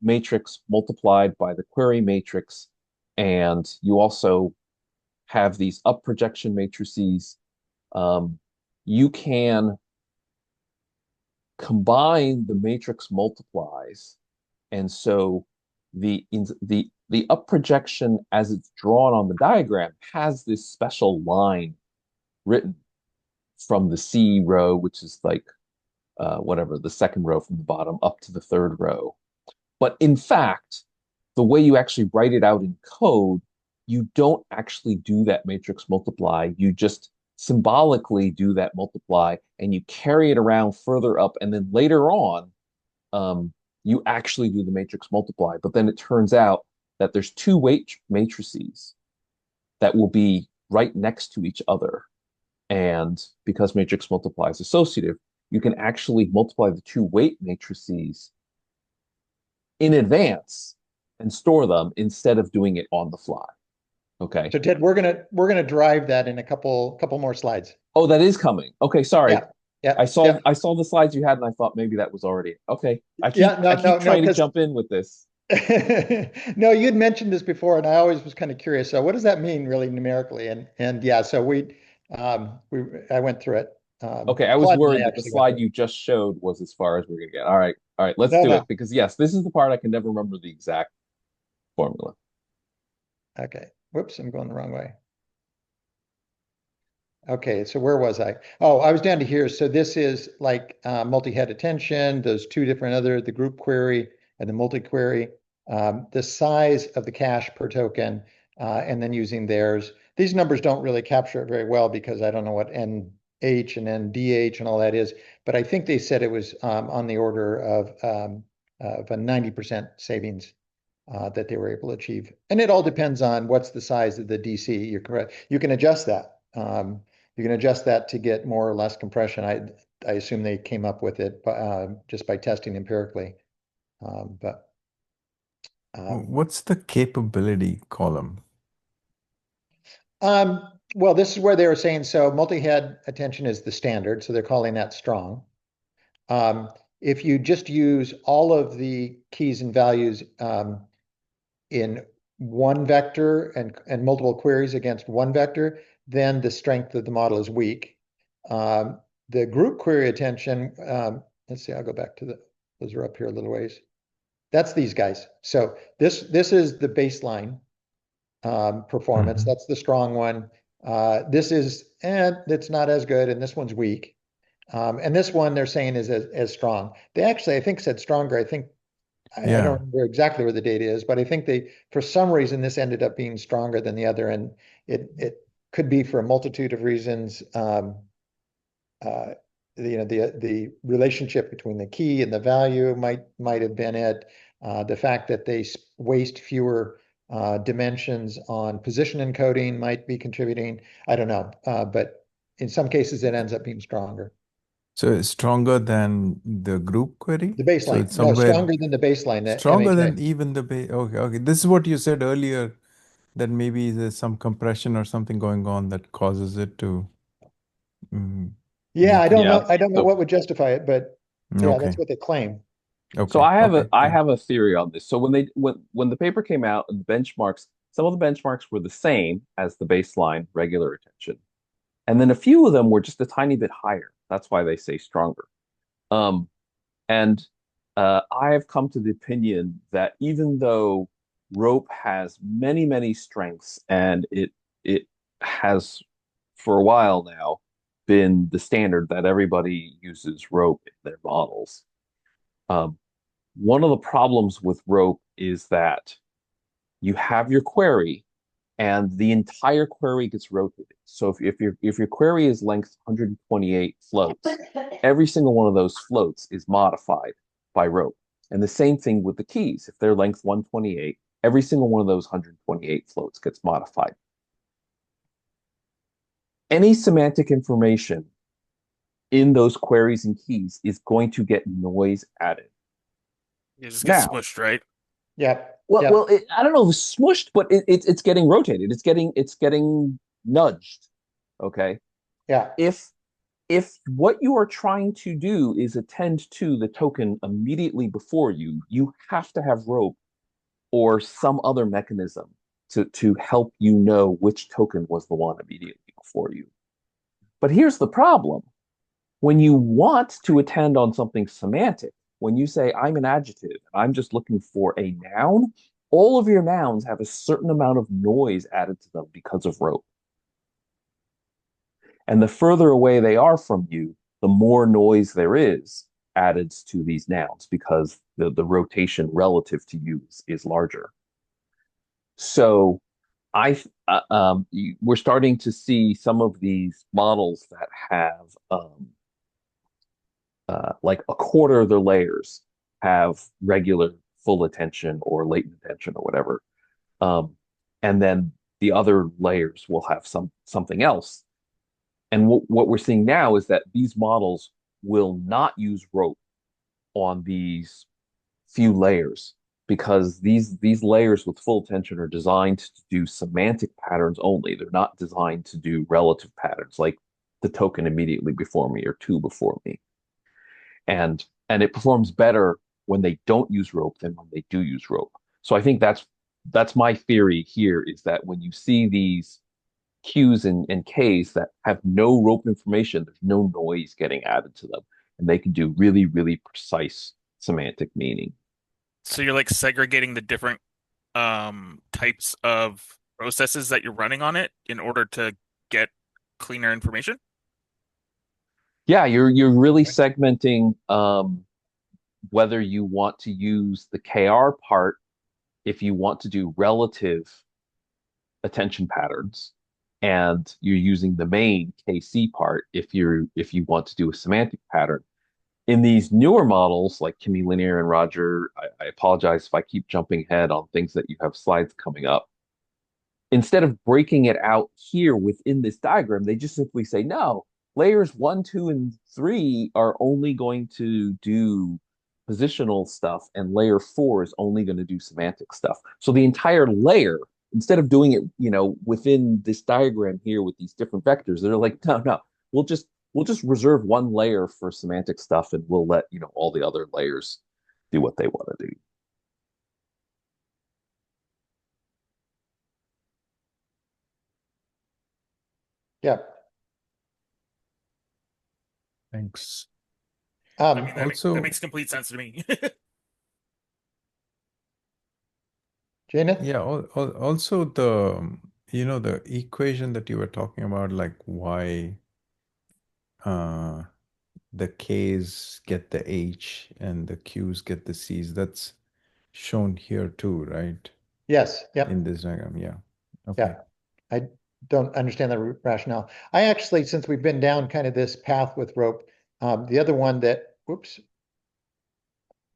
matrix multiplied by the query matrix, and you also have these up projection matrices. You can combine the matrix multiplies, and so the up projection as it's drawn on the diagram has this special line written from the C row, which is like whatever, the second row from the bottom up to the third row. But in fact, the way you actually write it out in code, you don't actually do that matrix multiply. You just symbolically do that multiply and you carry it around further up. And then later on, you actually do the matrix multiply. But then it turns out that there's two weight matrices that will be right next to each other. And because matrix multiply is associative, you can actually multiply the two weight matrices in advance and store them instead of doing it on the fly. Okay. So Ted, we're gonna drive that in a couple more slides. Oh, that is coming. Okay, sorry. Yeah. Yeah. I saw yeah. I saw the slides you had and I thought maybe that was already okay. I keep Yeah, I keep trying to jump in with this. No, you'd mentioned this before, and I always was kind of curious. So, what does that mean, really, numerically? And yeah, so I went through it. Okay, I was Claude and worried I that the actually went slide through you just showed was as far as we're gonna get. All right, let's No, do no. it because yes, this is the part I can never remember the exact formula. Okay. Whoops, I'm going the wrong way. Okay, so where was I? Oh, I was down to here. So this is like multi-head attention, those two different the group query and the multi-query, the size of the cache per token, and then using theirs. These numbers don't really capture it very well because I don't know what NH and NDH and all that is, but I think they said it was on the order of a 90% savings that they were able to achieve. And it all depends on what's the size of the DC. You're correct. You can adjust that. You can adjust that to get more or less compression. I assume they came up with it just by testing empirically. But What's the capability column? well, this is where they were saying, so multi-head attention is the standard, so they're calling that strong. If you just use all of the keys and values in one vector and multiple queries against one vector, then the strength of the model is weak. The group query attention, let's see, I'll go back to those are up here a little ways. That's these guys. So this is the baseline performance. That's the strong one. This is, and it's not as good, and this one's weak. And this one they're saying is as strong. They actually, I think, said stronger. I think I don't remember exactly where the data is, but I think for some reason, this ended up being stronger than the other, and it could be for a multitude of reasons. The relationship between the key and the value might have been it. The fact that they waste fewer dimensions on position encoding might be contributing. I don't know, but in some cases, it ends up being stronger. So it's stronger than the group query? The So baseline. it's No, somewhere stronger than the baseline, the stronger MHA. than even the base. Okay, okay. This is what you said earlier, that maybe there's some compression or something going on that causes it to Yeah, I make don't it. know. I don't know So what would justify it, but yeah, that's Okay, what they claim. So okay, I have okay. I have a theory on this. So when the paper came out and the benchmarks, some of the benchmarks were the same as the baseline regular attention, and then a few of them were just a tiny bit higher. That's why they say stronger. Um, and I have come to the opinion that even though rope has many strengths, and it has for a while now been the standard that everybody uses rope in their models. Um, One of the problems with rope is that you have your query and the entire query gets rotated. So if your query is length 128 floats, every single one of those floats is modified by rope. And the same thing with the keys. If they're length 128, every single one of those 128 floats gets modified. Any semantic information in those queries and keys is going to get noise added. It just gets Now, smushed, right? Yeah. Well, Yeah. well, I don't know if it's smushed, but it's getting rotated. It's getting nudged. Okay. Yeah. If what you are trying to do is attend to the token immediately before you, you have to have rope or some other mechanism to help you know which token was the one immediately before you. But here's the problem. When you want to attend on something semantic, when you say, I'm an adjective, I'm just looking for a noun, all of your nouns have a certain amount of noise added to them because of rope. And the further away they are from you, the more noise there is added to these nouns because the rotation relative to you is larger. So we're starting to see some of these models that have like a quarter of their layers have regular full attention or latent attention or whatever. And then the other layers will have something else. And what we're seeing now is that these models will not use rope on these few layers because these layers with full attention are designed to do semantic patterns only. They're not designed to do relative patterns like the token immediately before me or two before me. And it performs better when they don't use rope than when they do use rope. So I think that's my theory here is that when you see these Qs and Ks that have no rope information, there's no noise getting added to them, and they can do really precise semantic meaning. So you're like segregating the different types of processes that you're running on it in order to get cleaner information? Yeah, you're really segmenting whether you want to use the KR part if you want to do relative attention patterns, and you're using the main KC part if you want to do a semantic pattern. In these newer models like Kimi Linear and Roger, I apologize if I keep jumping ahead on things that you have slides coming up. Instead of breaking it out here within this diagram, they just simply say, no, layers 1, 2, and 3 are only going to do positional stuff, and layer 4 is only going to do semantic stuff. So the entire layer, instead of doing it, within this diagram here with these different vectors, they're like, no, we'll just reserve one layer for semantic stuff, and we'll let all the other layers do what they want to do. Yeah. Thanks. I mean, that Also, makes complete sense to me. Jaina? yeah, also the equation that you were talking about, like why uh the K's get the H and the Q's get the C's, that's shown here too, right? Yes. Yep. In this diagram, yeah. Okay. Yeah. I don't understand the rationale. I actually, since we've been down kind of this path with rope, the other one that,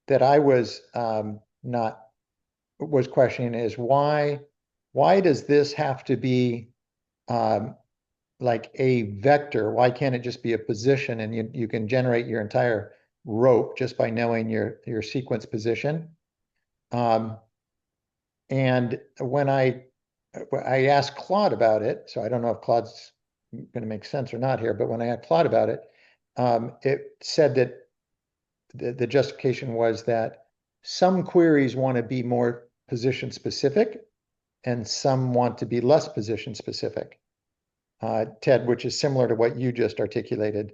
that I was not was questioning is why does this have to be like a vector? Why can't it just be a position, and you can generate your entire rope just by knowing your sequence position? And when I asked Claude about it, so I don't know if Claude's going to make sense or not here, but when I asked Claude about it, it said that the justification was that some queries want to be more position specific and some want to be less position specific. Ted, which is similar to what you just articulated.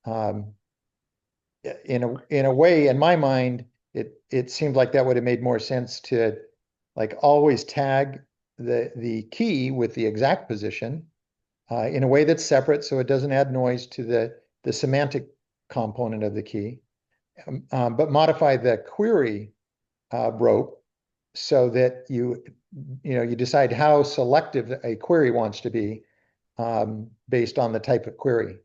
In a way, in my mind, it seemed like that would have made more sense to like always tag the key with the exact position in a way that's separate, so it doesn't add noise to the semantic component of the key, but modify the query rope so that you decide how selective a query wants to be based on the type of query.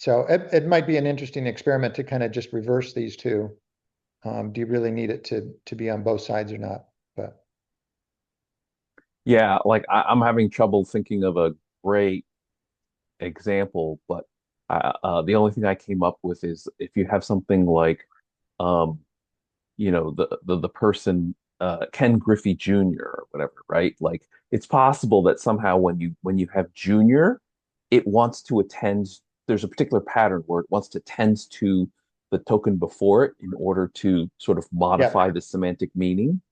So it might be an interesting experiment to kind of just reverse these two. Do you really need it to be on both sides or not? But Yeah, like I'm having trouble thinking of a great example, but the only thing I came up with is if you have something like, um, the person Ken Griffey Jr. or whatever, right? Like it's possible that somehow when you have Junior, it wants to attend. There's a particular pattern where it wants to tend to the token before it in order to sort of modify the semantic meaning.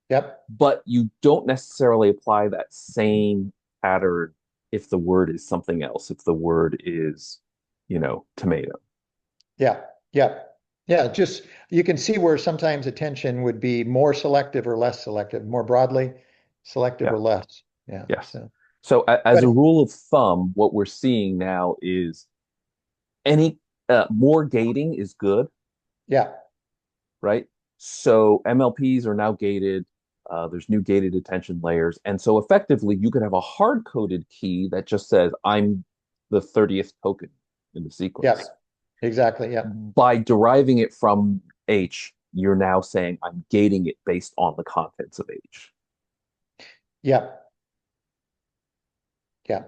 yep. But you don't necessarily apply that same pattern if the word is something else, if the word is, tomato. Yeah, yeah, yeah. Just you can see where sometimes attention would be more selective or less selective, more broadly selective Yeah. or less. Yeah. Yes. So, So as but a rule of thumb, what we're seeing now is any more gating is good, yeah, right? So MLPs are now gated. There's new gated attention layers. And so effectively, you could have a hard-coded key that just says, I'm the 30th token in the yeah, sequence. exactly. Yeah, By deriving it from H, you're now saying, I'm gating it based on the contents of H. yeah, yeah.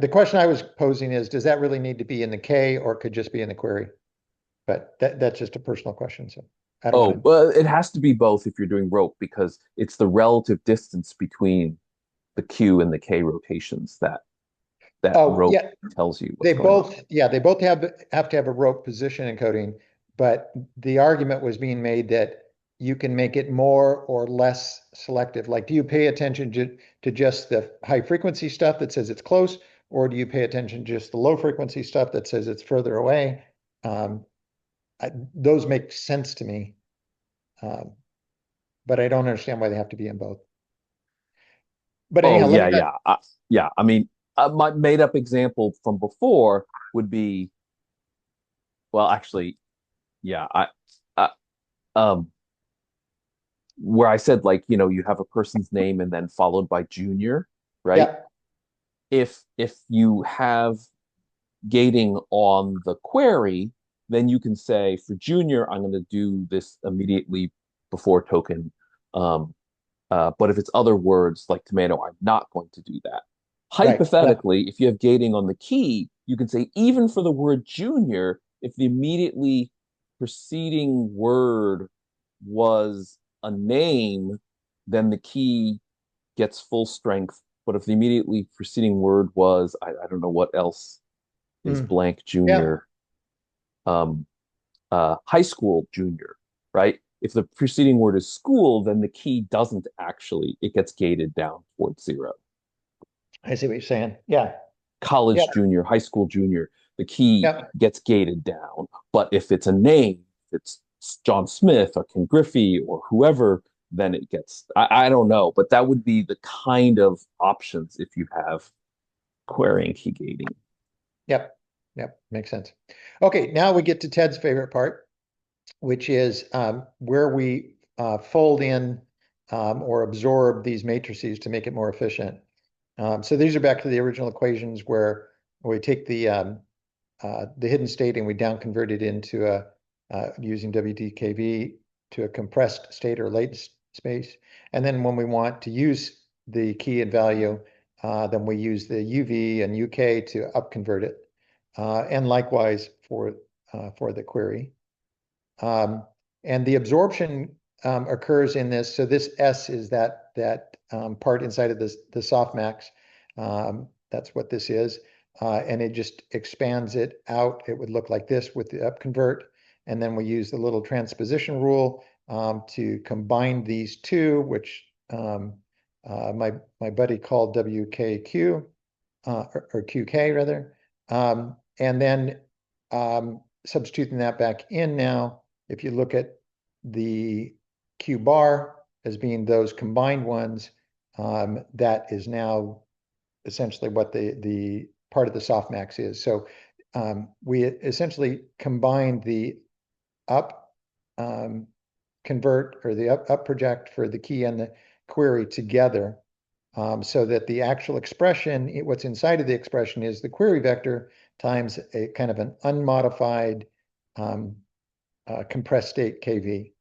The question I was posing is, does that really need to be in the K or could just be in the query? But that's just a personal question. So I don't want Oh, to. well, it has to be both if you're doing rope because it's the relative distance between the Q and the K rotations that Oh, rope yeah. tells you what's They going on. both, yeah, they both have to have a rope position encoding, but the argument was being made that you can make it more or less selective. Like, do you pay attention to just the high frequency stuff that says it's close, or do you pay attention to just the low frequency stuff that says it's further away? Those make sense to me, um, but I don't understand why they have to be in both. But Oh anyhow, let yeah, me. yeah, yeah. I mean, my made-up example from before would be, well, actually, yeah, I um, where I said like, you have a person's name and then followed by junior, right? Yeah, If you have gating on the query, then you can say for junior, I'm going to do this immediately before token. Um, but if it's other words like tomato, I'm not going to do that. right. Yeah, Hypothetically, if you have gating on the key, you can say even for the word junior, if the immediately preceding word was a name, then the key gets full strength. But if the immediately preceding word was, I don't know what else is mm, blank yeah, junior, um, high school junior, right? If the preceding word is school, then the key doesn't actually, it gets gated down towards zero. I see what you're saying. Yeah, yeah, College junior, high school junior, the key yeah. gets gated down. But if it's a name, if it's John Smith or Ken Griffey or whoever, then it gets, I don't know, but that would be the kind of options if you have querying key gating. Yep. Yep. Makes sense. Okay. Now we get to Ted's favorite part, which is where we fold in or absorb these matrices to make it more efficient. So these are back to the original equations where we take the hidden state and we down convert it into using WDKV to a compressed state or latent space. And then when we want to use the key and value, then we use the UV and UK to up convert it, and likewise for the query. And the absorption occurs in this. So this S is that part inside of the softmax. That's what this is. And it just expands it out. It would look like this with the upconvert. And then we use the little transposition rule to combine these two, which my buddy called WKQ, or QK rather. And then substituting that back in now, if you look at the Q bar as being those combined ones, that is now essentially what the part of the softmax is. So we essentially combined the up convert, or the up project for the key and the query together, so that the actual expression, what's inside of the expression, is the query vector times a kind of an unmodified compressed state KV.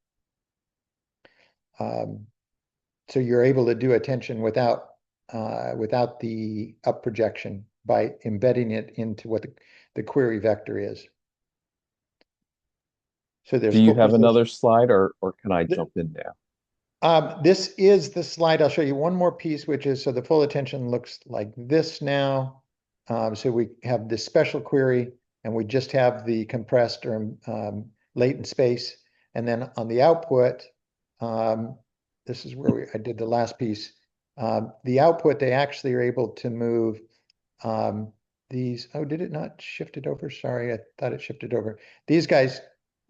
So you're able to do attention without the up projection by embedding it into what the query vector is. So Do you have another slide, or can I jump in now? This is the slide. I'll show you one more piece, which is, so the full attention looks like this now. So we have this special query, and we just have the compressed or latent space. And then on the output, this is where I did the last piece. The output, they actually are able to move these. Oh, did it not shift it over? Sorry, I thought it shifted over. These guys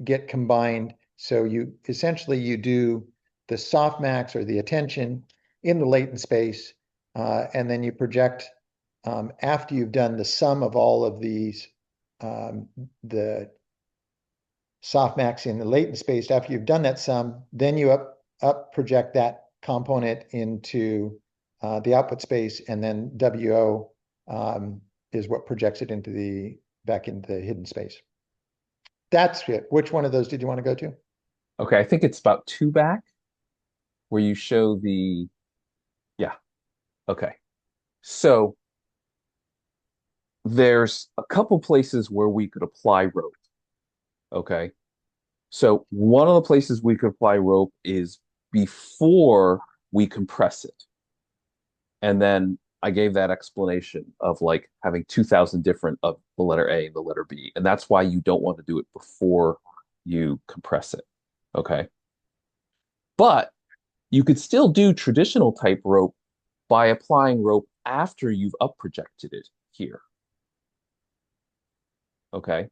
get combined. So you essentially do the softmax or the attention in the latent space, and then you project after you've done the sum of all of these, the softmax in the latent space. After you've done that sum, then you up project that component into the output space, and then WO is what projects it back into the hidden space. That's it. Which one of those did you want to go to? Okay, I think it's about 2 back, where you show the, yeah, okay. So there's a couple places where we could apply rope, okay? So one of the places we could apply rope is before we compress it. And then I gave that explanation of like having 2,000 different of the letter A and the letter B. And that's why you don't want to do it before you compress it, okay? But you could still do traditional type rope by applying rope after you've up projected it here. Okay.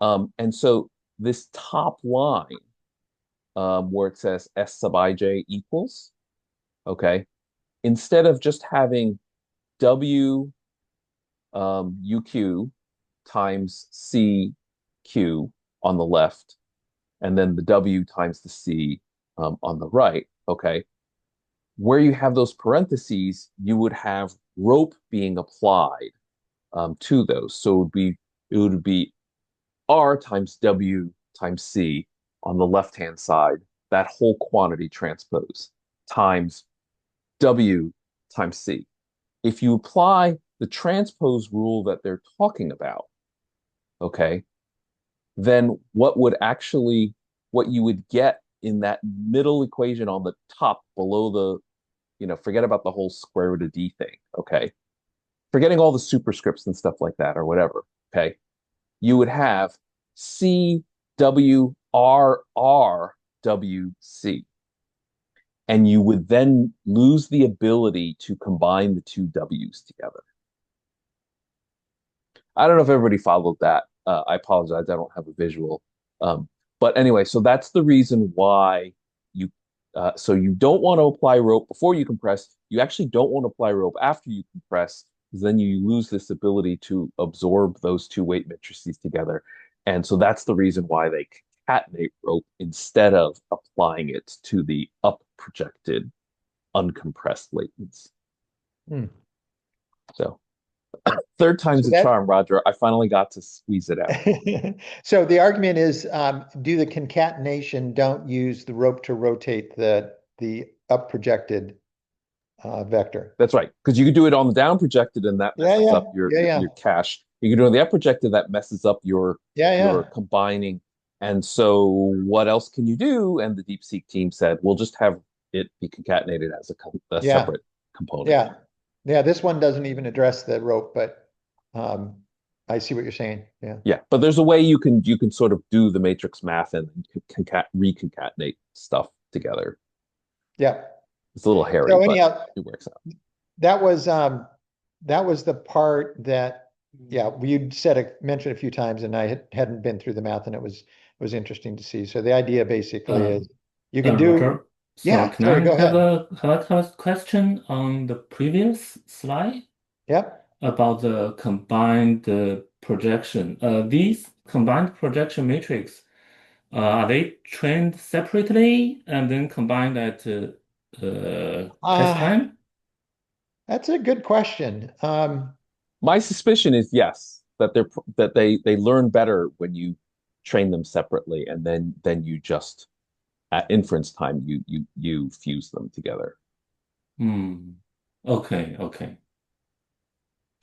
And so this top line, where it says S sub ij equals, okay, instead of just having W UQ times CQ on the left, and then the W times the C on the right, okay, where you have those parentheses, you would have rope being applied to those. So it would be R times W times C on the left-hand side, that whole quantity transpose, times W times C. If you apply the transpose rule that they're talking about, okay, then what you would get in that middle equation on the top below forget about the whole square root of D thing, okay? Forgetting all the superscripts and stuff like that or whatever, okay? You would have CWRRWC. And you would then lose the ability to combine the two W's together. I don't know if everybody followed that. I apologize, I don't have a visual. But anyway, so that's the reason why so you don't want to apply rope before you compress. You actually don't want to apply rope after you compress, because then you lose this ability to absorb those two weight matrices together. And so that's the reason why they concatenate rope instead of applying it to the up projected uncompressed latents. So third time's a charm, Roger. I finally got to squeeze it out. So the argument is, do the concatenation, don't use the rope to rotate the up projected vector. That's right, because you can do it on the down projected, and that Yeah, messes yeah, up your yeah, yeah, your cache. You can do it on the up projected, that messes up yeah, your yeah, combining. And so, what else can you do? And the DeepSeek team said, we'll just have it be concatenated as a yeah, separate component. yeah, yeah. This one doesn't even address the rope, but I see what you're saying. Yeah, Yeah, but there's a way you can sort of do the matrix math and reconcatenate stuff together. yeah. It's a little hairy, So but anyhow, it works out. that was the part that, yeah, we mentioned a few times, and I hadn't been through the math, and it was interesting to see. So the idea basically is you can do, Roger, so yeah, can sorry, I go have ahead. a question on the previous slide Yep. about the combined projection? These combined projection matrix, are they trained separately and then combined at test Uh, time? that's a good question. My suspicion is yes, that they learn better when you train them separately, and then you just at inference time you fuse them together. Okay, okay.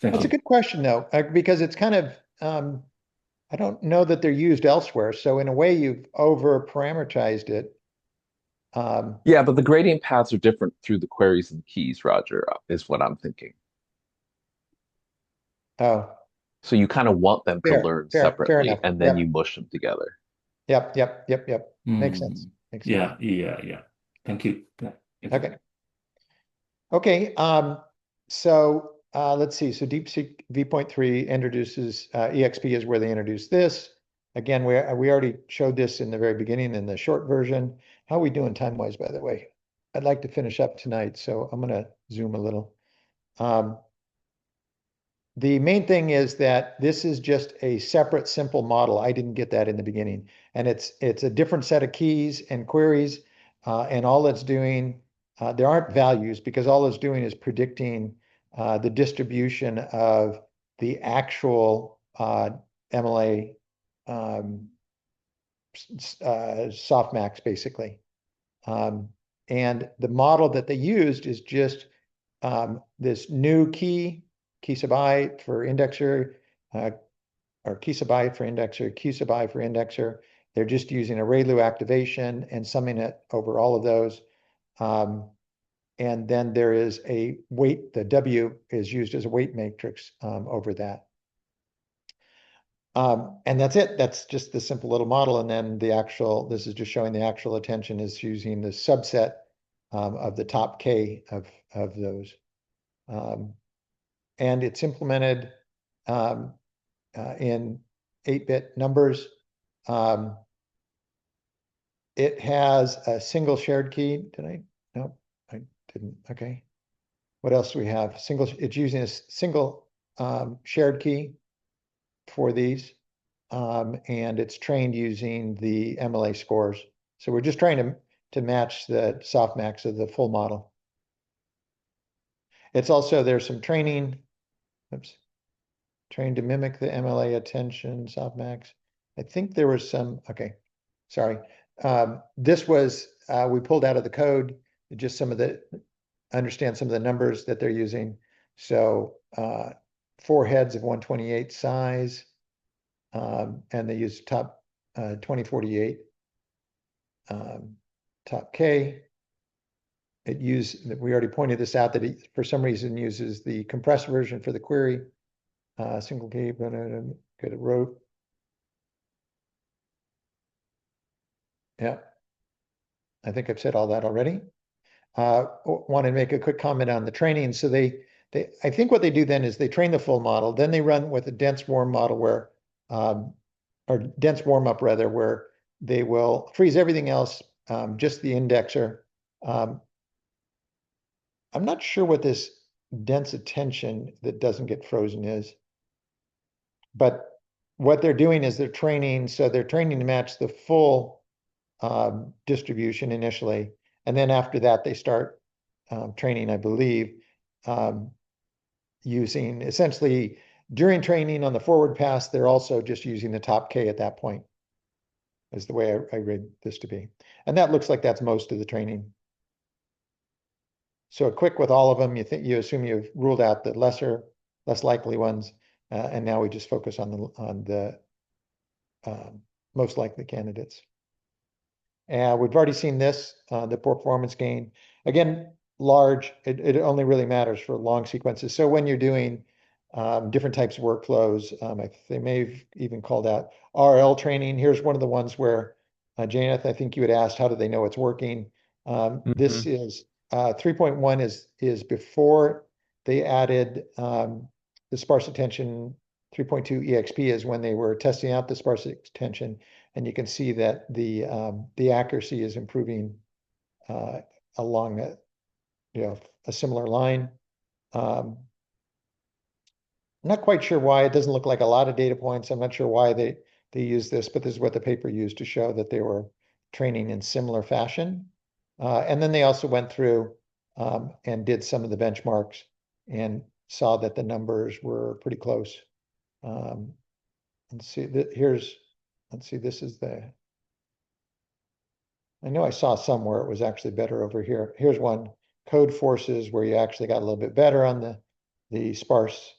Thank That's a you. good question though, because it's kind of, I don't know that they're used elsewhere. So in a way, you've over parameterized it. Yeah, but the gradient paths are different through the queries and keys, Roger, is what I'm thinking. Oh, So you kind of want them to learn fair separately, enough. and then you Yep, mush them together. yep. Makes sense. Makes sense. Yeah. Thank you. Yeah, thank you. Okay. Okay. So let's see. So DeepSeek v.3 introduces EXP is where they introduce this. Again, we already showed this in the very beginning in the short version. How are we doing time-wise, by the way? I'd like to finish up tonight, so I'm going to zoom a little. The main thing is that this is just a separate, simple model. I didn't get that in the beginning. And it's a different set of keys and queries. And all it's doing, there aren't values because all it's doing is predicting the distribution of the actual MLA softmax, basically. And the model that they used is just this new key sub I for indexer, or key sub I for indexer, Q sub I for indexer. They're just using a ReLU activation and summing it over all of those. And then there is a weight, the W is used as a weight matrix over that. And that's it. That's just the simple little model. And then this is just showing the actual attention is using the subset of the top K of those. And it's implemented in 8-bit numbers. It has a single shared key. Did I? No, I didn't. Okay. What else do we have? It's using a single shared key for these. And it's trained using the MLA scores. So we're just trying to match the softmax of the full model. It's also, there's some training. Oops. Trained to mimic the MLA attention softmax. I think there was some, okay, sorry. This was, we pulled out of the code, just understand some of the numbers that they're using. So 4 heads of 128 size, and they use top 2048 top K. We already pointed this out that it, for some reason, uses the compressed version for the query. Single key, but good at rope. Yeah, I think I've said all that already. Want to make a quick comment on the training. So I think what they do then is they train the full model, then they run with a dense warm model where, or dense warm up rather, where they will freeze everything else, just the indexer. I'm not sure what this dense attention that doesn't get frozen is. But what they're doing is they're training, so they're training to match the full distribution initially. And then after that, they start training, I believe, using essentially during training on the forward pass, they're also just using the top K at that point, is the way I read this to be. And that looks like that's most of the training. So quick with all of them, you assume you've ruled out the less likely ones, and now we just focus on the most likely candidates. And we've already seen this, the performance gain. Again, large, it only really matters for long sequences. So when you're doing different types of workflows, they may have even called out RL training. Here's one of the ones where, Janeth, I think you had asked, how do they know it's working? This is 3.1 is before they added the sparse attention. 3.2 EXP is when they were testing out the sparse attention, and you can see that the accuracy is improving along a similar line. I'm not quite sure why. It doesn't look like a lot of data points. I'm not sure why they use this, but this is what the paper used to show that they were training in similar fashion. And then they also went through and did some of the benchmarks and saw that the numbers were pretty close. Let's see, this is I know I saw somewhere it was actually better over here. Here's one, code forces, where you actually got a little bit better on the sparse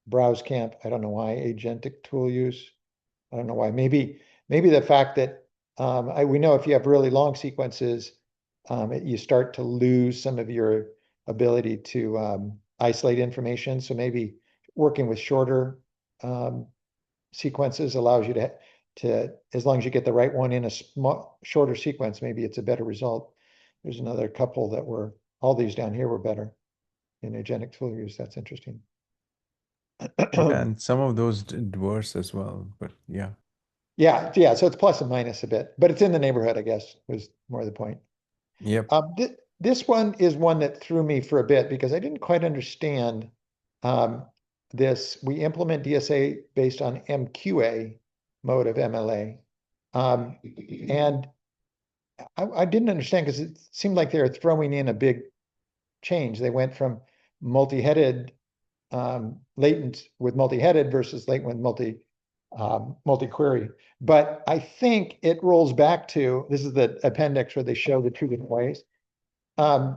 browse camp. I don't know why agentic tool use. I don't know why. Maybe the fact that we know if you have really long sequences, you start to lose some of your ability to isolate information. So maybe working with shorter sequences allows you to, as long as you get the right one in a shorter sequence, maybe it's a better result. There's another couple that all these down here were better in agentic tool use. That's interesting. And some of those did worse as well, but yeah. Yeah. So it's plus and minus a bit, but it's in the neighborhood, I guess, was more the point. Yep. This one is one that threw me for a bit because I didn't quite understand this. We implement DSA based on MQA mode of MLA. And I didn't understand because it seemed like they were throwing in a big change. They went from multi-headed latent with multi-headed versus latent with multi-query. But I think it rolls back to, this is the appendix where they show the two different ways. I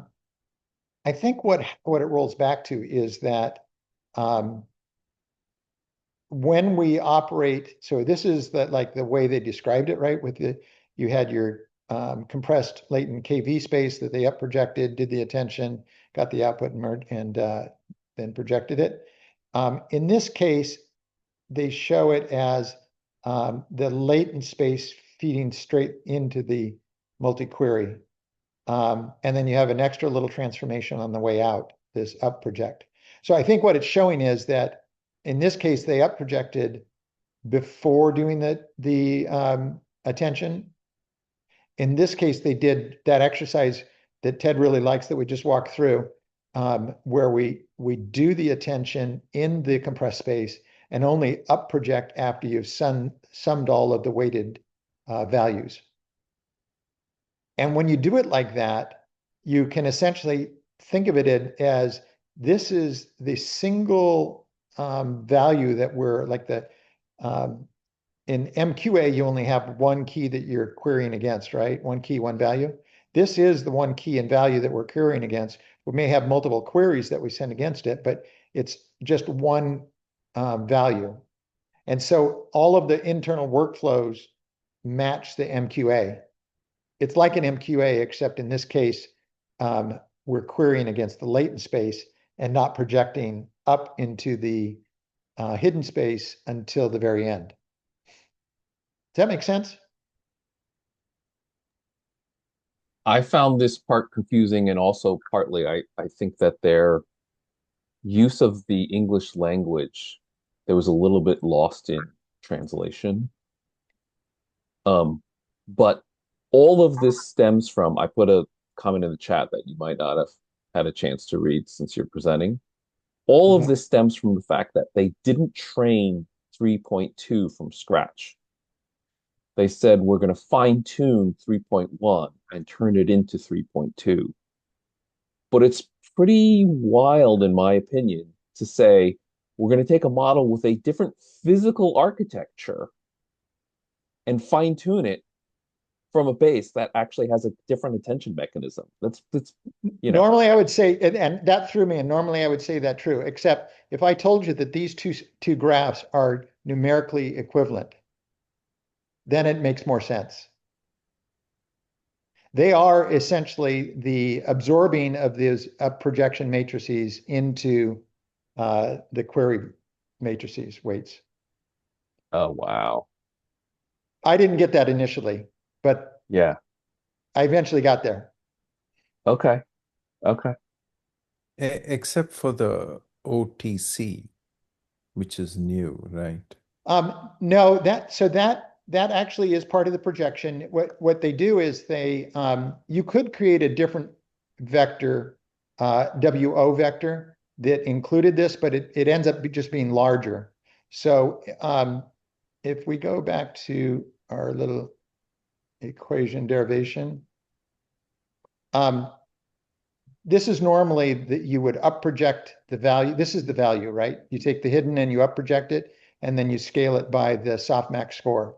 think what it rolls back to is that when we operate, so this is the way they described it, right? You had your compressed latent KV space that they up projected, did the attention, got the output and then projected it. In this case, they show it as the latent space feeding straight into the multi-query. And then you have an extra little transformation on the way out, this up project. So I think what it's showing is that in this case, they up projected before doing the attention. In this case, they did that exercise that Ted really likes that we just walked through, where we do the attention in the compressed space and only up project after you've summed all of the weighted values. And when you do it like that, you can essentially think of it as this is the single value that we're in MQA, you only have one key that you're querying against, right? One key, one value. This is the one key and value that we're querying against. We may have multiple queries that we send against it, but it's just one value. And so all of the internal workflows match the MQA. It's like an MQA, except in this case, we're querying against the latent space and not projecting up into the hidden space until the very end. Does that make sense? I found this part confusing, and also partly I think that their use of the English language, there was a little bit lost in translation. But all of this stems from, I put a comment in the chat that you might not have had a chance to read since you're presenting. All of this stems from the fact that they didn't train 3.2 from scratch. They said, we're going to fine tune 3.1 and turn it into 3.2. But it's pretty wild, in my opinion, to say we're going to take a model with a different physical architecture and fine tune it from a base that actually has a different attention mechanism. That's Normally I would say, and that threw me, and normally I would say that true, except if I told you that these two graphs are numerically equivalent, then it makes more sense. They are essentially the absorbing of these up projection matrices into the query matrices weights. Oh, wow. I didn't get that initially, but Yeah. I eventually got there. Okay. Okay. Except for the OTC, which is new, right? No, that actually is part of the projection. What they do is you could create a different vector, WO vector that included this, but it ends up just being larger. So if we go back to our little equation derivation, this is normally that you would up project the value. This is the value, right? You take the hidden and you up project it, and then you scale it by the softmax score,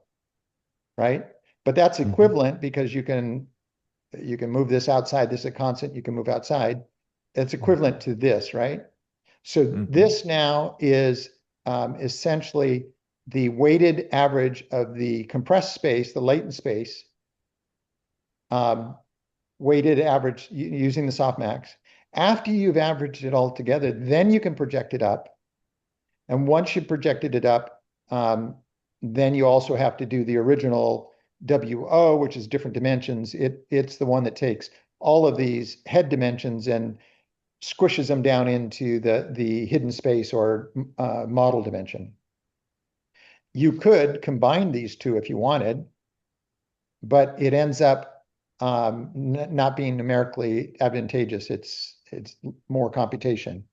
right? But that's equivalent because you can move this outside. This is a constant. You can move outside. It's equivalent to this, right? So this now is essentially the weighted average of the compressed space, the latent space, weighted average using the softmax. After you've averaged it all together, then you can project it up. And once you projected it up, then you also have to do the original WO, which is different dimensions. It's the one that takes all of these head dimensions and squishes them down into the hidden space or model dimension. You could combine these two if you wanted, but it ends up not being numerically advantageous. It's more computation.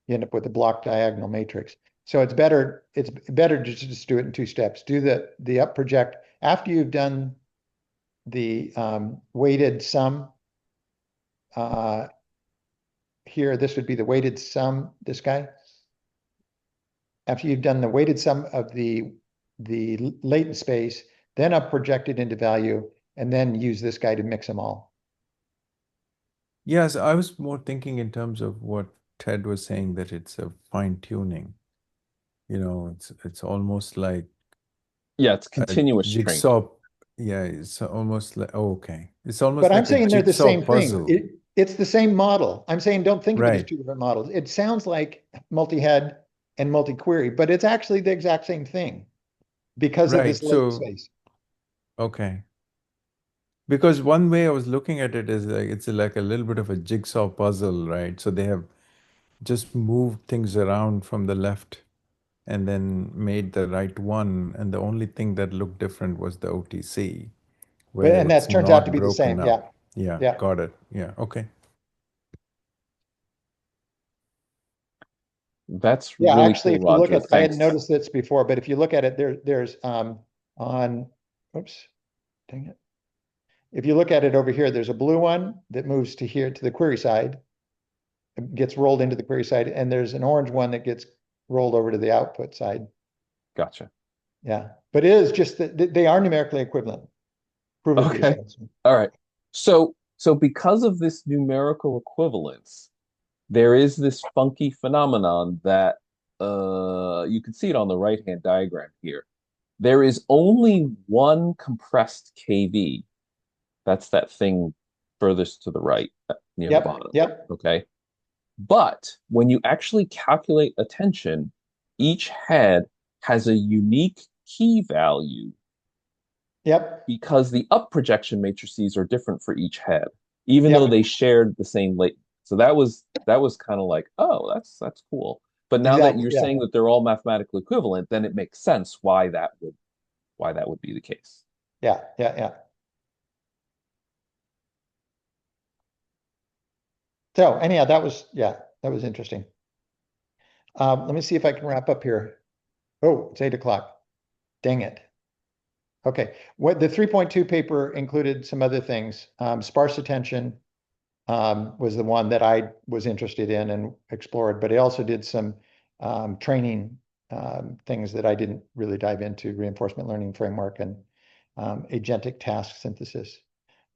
You end up with a block diagonal matrix. So it's better to just do it in two steps. Do the up project after you've done the weighted sum. Here, this would be the weighted sum, this guy. After you've done the weighted sum of the latent space, then up project it into value, and then use this guy to mix them all. Yes, I was more thinking in terms of what Ted was saying, that it's a fine tuning. You know, it's almost like it's a continuous training. jigsaw. Yeah, it's almost like okay. It's almost But like I'm saying a they're the jigsaw same puzzle. thing. It's the same model. I'm saying don't think of it as Right. two different models. It sounds like multi-head and multi-query, but it's actually the exact same thing because of this Right. latent So space. okay. Because one way I was looking at it is like it's like a little bit of a jigsaw puzzle, right? So they have just moved things around from the left and then made the right one. And the only thing that looked different was the OTC, where And it's that turns out to not be the same. broken Yeah. up. Yeah, Yeah. got it. Yeah, okay. That's Yeah, really actually, cool, if you look Roger. at, I Thanks. hadn't noticed this before, but if you look at it, there's on, oops, dang it. If you look at it over here, there's a blue one that moves to here to the query side, gets rolled into the query side, and there's an orange one that gets rolled over to the output side. Gotcha. Yeah, but it is just that they are numerically equivalent. Prove it for Okay. yourselves. All right. So because of this numerical equivalence, there is this funky phenomenon that you can see it on the right-hand diagram here. There is only one compressed KV. That's that thing furthest to the right, near the bottom. Yep. Okay. But when you actually calculate attention, each head has a unique key value. Yep. Because the up projection matrices are different for each head, even though they shared the same latent. So that was kind of like, oh, that's cool. But now that you're saying that they're all mathematically equivalent, then it makes sense why that would be the case. Yeah. So anyhow, that was interesting. Let me see if I can wrap up here. Oh, it's 8 o'clock. Dang it. Okay. What the 3.2 paper included some other things. Sparse attention was the one that I was interested in and explored, but it also did some training things that I didn't really dive into, reinforcement learning framework and agentic task synthesis.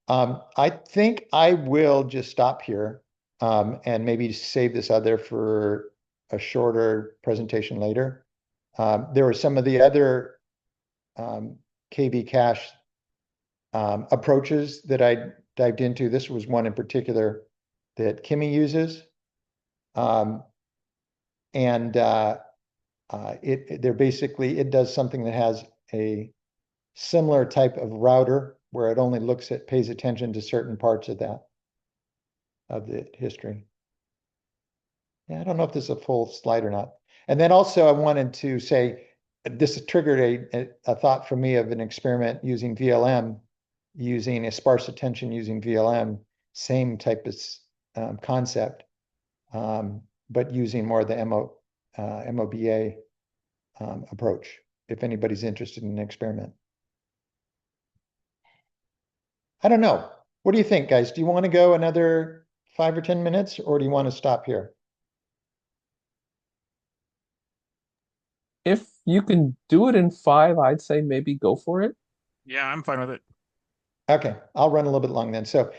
I think I will just stop here and maybe save this other for a shorter presentation later. There were some of the other KV cache approaches that I dived into. This was one in particular that Kimi uses. And it does something that has a similar type of router where it only pays attention to certain parts of the history. Yeah, I don't know if this is a full slide or not. And then also I wanted to say, this triggered a thought for me of an experiment using VLM, using a sparse attention using VLM, same type of concept, but using more of the MOBA approach, if anybody's interested in an experiment. I don't know. What do you think, guys? Do you want to go another 5 or 10 minutes, or do you want to stop here? If you can do it in 5, I'd say maybe go for it. Yeah, I'm fine with it. Okay, I'll run a little bit long then. So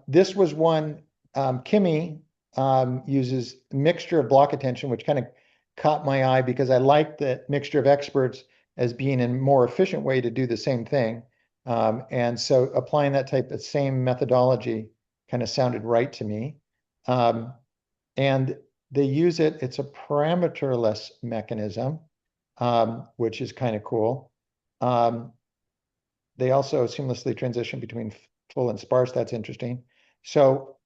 this was one, Kimi uses a mixture of block attention, which kind of caught my eye because I like the mixture of experts as being a more efficient way to do the same thing. And so applying that type of same methodology kind of sounded right to me. And they use it's a parameterless mechanism, which is kind of cool. They also seamlessly transition between full and sparse. That's interesting. So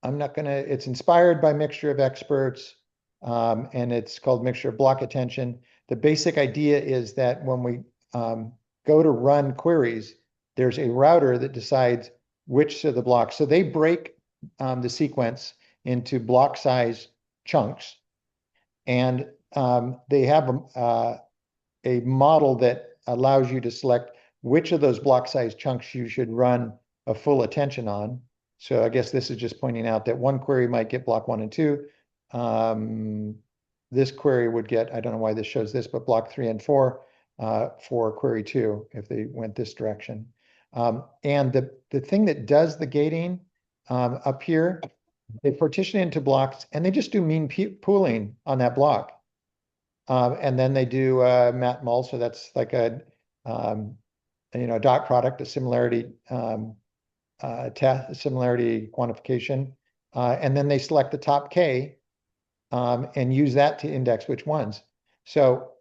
it's inspired by mixture of experts, and it's called mixture of block attention. The basic idea is that when we go to run queries, there's a router that decides which of the blocks. So they break the sequence into block size chunks, and they have a model that allows you to select which of those block size chunks you should run a full attention on. So I guess this is just pointing out that one query might get block 1 and 2. This query would get, I don't know why this shows this, but block 3 and 4 for query 2 if they went this direction. And the thing that does the gating up here, they partition into blocks and they just do mean pooling on that block. And then they do mat-mul, so that's like a dot product, a similarity similarity quantification, and then they select the top K and use that to index which ones. So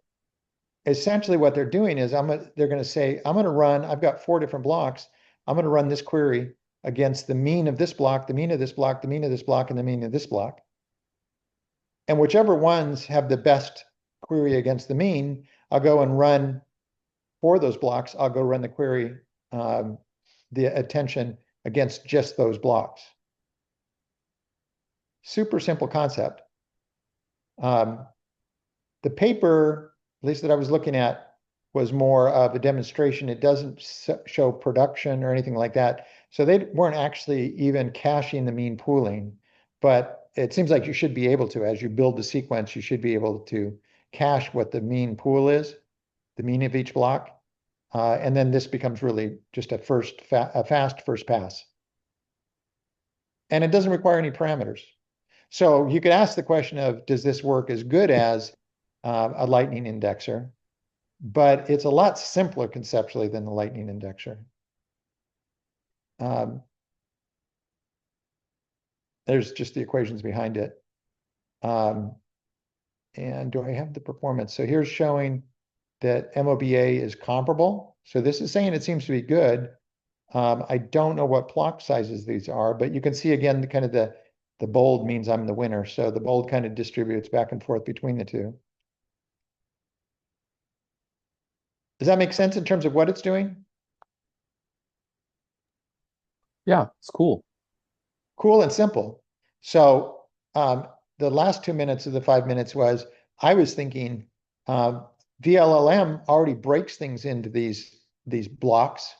essentially what they're doing is they're going to say, I've got 4 different blocks. I'm going to run this query against the mean of this block, the mean of this block, the mean of this block, and the mean of this block. And whichever ones have the best query against the mean, I'll go and run for those blocks. I'll go run the query, the attention against just those blocks. Super simple concept. The paper, at least that I was looking at, was more of a demonstration. It doesn't show production or anything like that. So they weren't actually even caching the mean pooling, but it seems like you should be able to. As you build the sequence, you should be able to cache what the mean pool is, the mean of each block. And then this becomes really just a fast first pass. And it doesn't require any parameters. So you could ask the question of, does this work as good as a lightning indexer? But it's a lot simpler conceptually than the lightning indexer. There's just the equations behind it. And do I have the performance? So here's showing that MOBA is comparable. So this is saying it seems to be good. I don't know what block sizes these are, but you can see again, the bold means I'm the winner. So the bold kind of distributes back and forth between the two. Does that make sense in terms of what it's doing? Yeah, it's cool. Cool and simple. So the last 2 minutes of the 5 minutes I was thinking VLLM already breaks things into these blocks.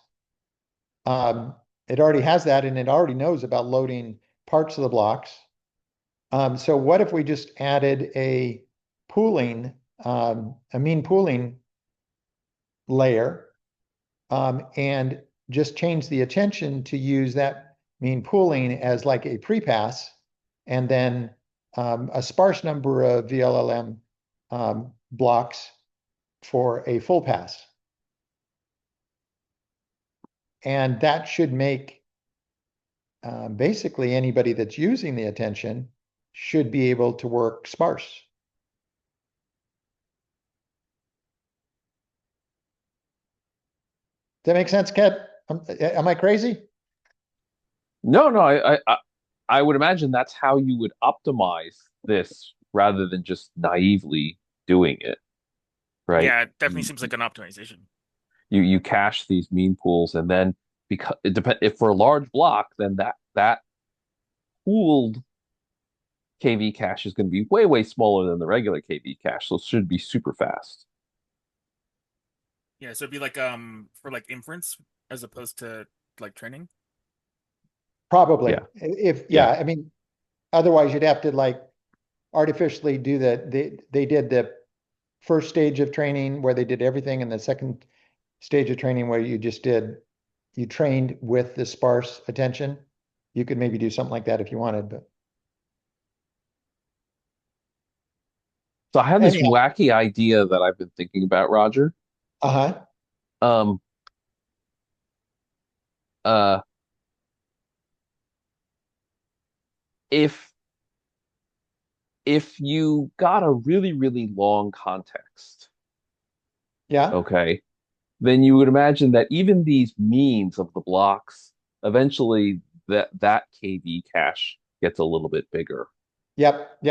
It already has that, and it already knows about loading parts of the blocks. So what if we just added a pooling, a mean pooling layer, and just change the attention to use that mean pooling as like a prepass, and then a sparse number of VLLM blocks for a full pass. And that should make basically anybody that's using the attention should be able to work sparse. Does that make sense, Kat? Am I crazy? No, I would imagine that's how you would optimize this rather than just naively doing it, right? Yeah, it definitely seems like an optimization. You cache these mean pools, and then because it depend if for a large block, then that pooled KV cache is going to be way smaller than the regular KV cache, so it should be super fast. Yeah, so it'd be like for like inference as opposed to like training. Probably. Yeah. I mean, otherwise you'd have to like artificially do they did the first stage of training where they did everything, and the second stage of training where you trained with the sparse attention. You could maybe do something like that if you wanted, but So I have this anyhow. wacky idea that I've been thinking about, Roger. Uh-huh. Um, uh, if you got a really long context, Yeah. okay, then you would imagine that even these means of the blocks, eventually that KV cache gets a little bit bigger, Yep.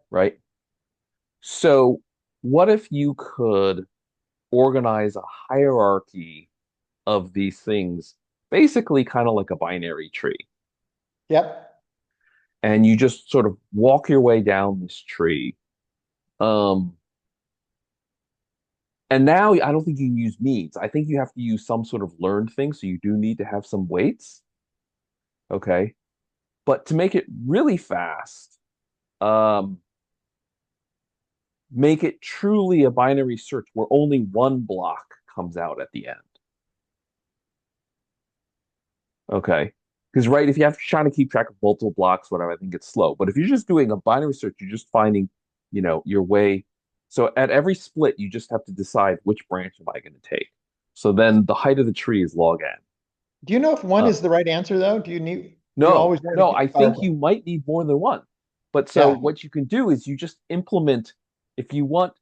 right? So what if you could organize a hierarchy of these things, basically kind of like a binary tree, Yep. and you just sort of walk your way down this tree. Um, and now I don't think you can use means. I think you have to use some sort of learned thing, so you do need to have some weights. Okay. But to make it really fast, um, make it truly a binary search where only one block comes out at the end. Okay. Because, right, if you have to try to keep track of multiple blocks, whatever, I think it's slow. But if you're just doing a binary search, you're just finding, your way. So at every split, you just have to decide which branch am I going to take. So then the height of the tree is log n. Do you know if one Uh, is the right answer though? Do you no, always want no, to I think you might need more than one. But so Yeah. what you can do is you just implement, if you want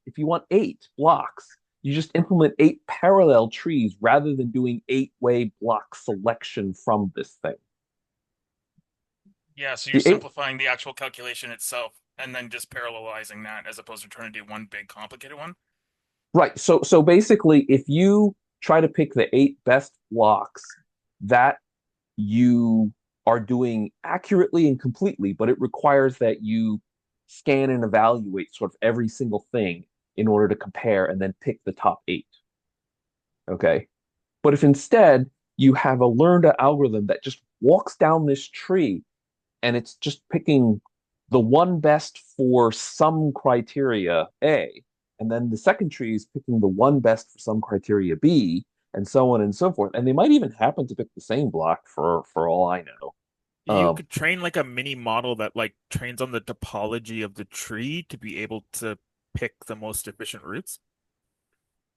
8 blocks, you just implement 8 parallel trees rather than doing 8-way block selection from this thing. Yeah, so you're The eight, simplifying the actual calculation itself and then just parallelizing that as opposed to trying to do one big complicated one. right. So basically, if you try to pick the 8 best blocks that you are doing accurately and completely, but it requires that you scan and evaluate sort of every single thing in order to compare and then pick the top 8. Okay. But if instead you have a learned algorithm that just walks down this tree and it's just picking the one best for some criteria A, and then the second tree is picking the one best for some criteria B, and so on and so forth. And they might even happen to pick the same block for all I know. You could train like a mini model that like trains on the topology of the tree to be able to pick the most efficient routes.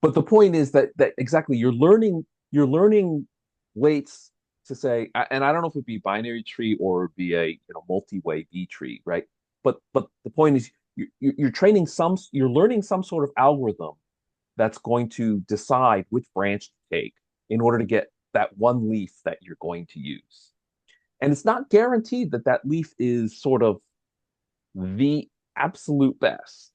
But the point is that exactly you're learning weights to say, and I don't know if it'd be binary tree or it'd be a multi-way B tree, right? But the point is you're learning some sort of algorithm that's going to decide which branch to take in order to get that one leaf that you're going to use. And it's not guaranteed that that leaf is sort of the absolute best.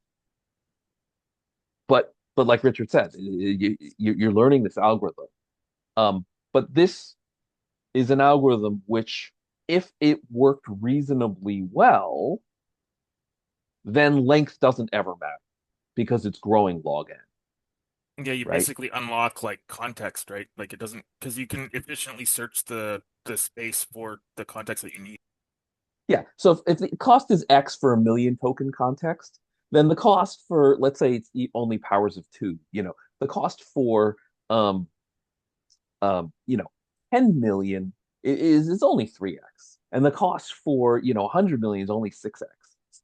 But like Richard said, you're learning this algorithm. But this is an algorithm which, if it worked reasonably well, then length doesn't ever matter because it's growing log n. Yeah, you Right? basically unlock like context, right? Like it doesn't because you can efficiently search the space for the context that you need. Yeah. So if the cost is X for a million token context, then the cost for, let's say it's only powers of 2, the cost for um, 10 million is only 3x, and the cost for 100 million is only 6x.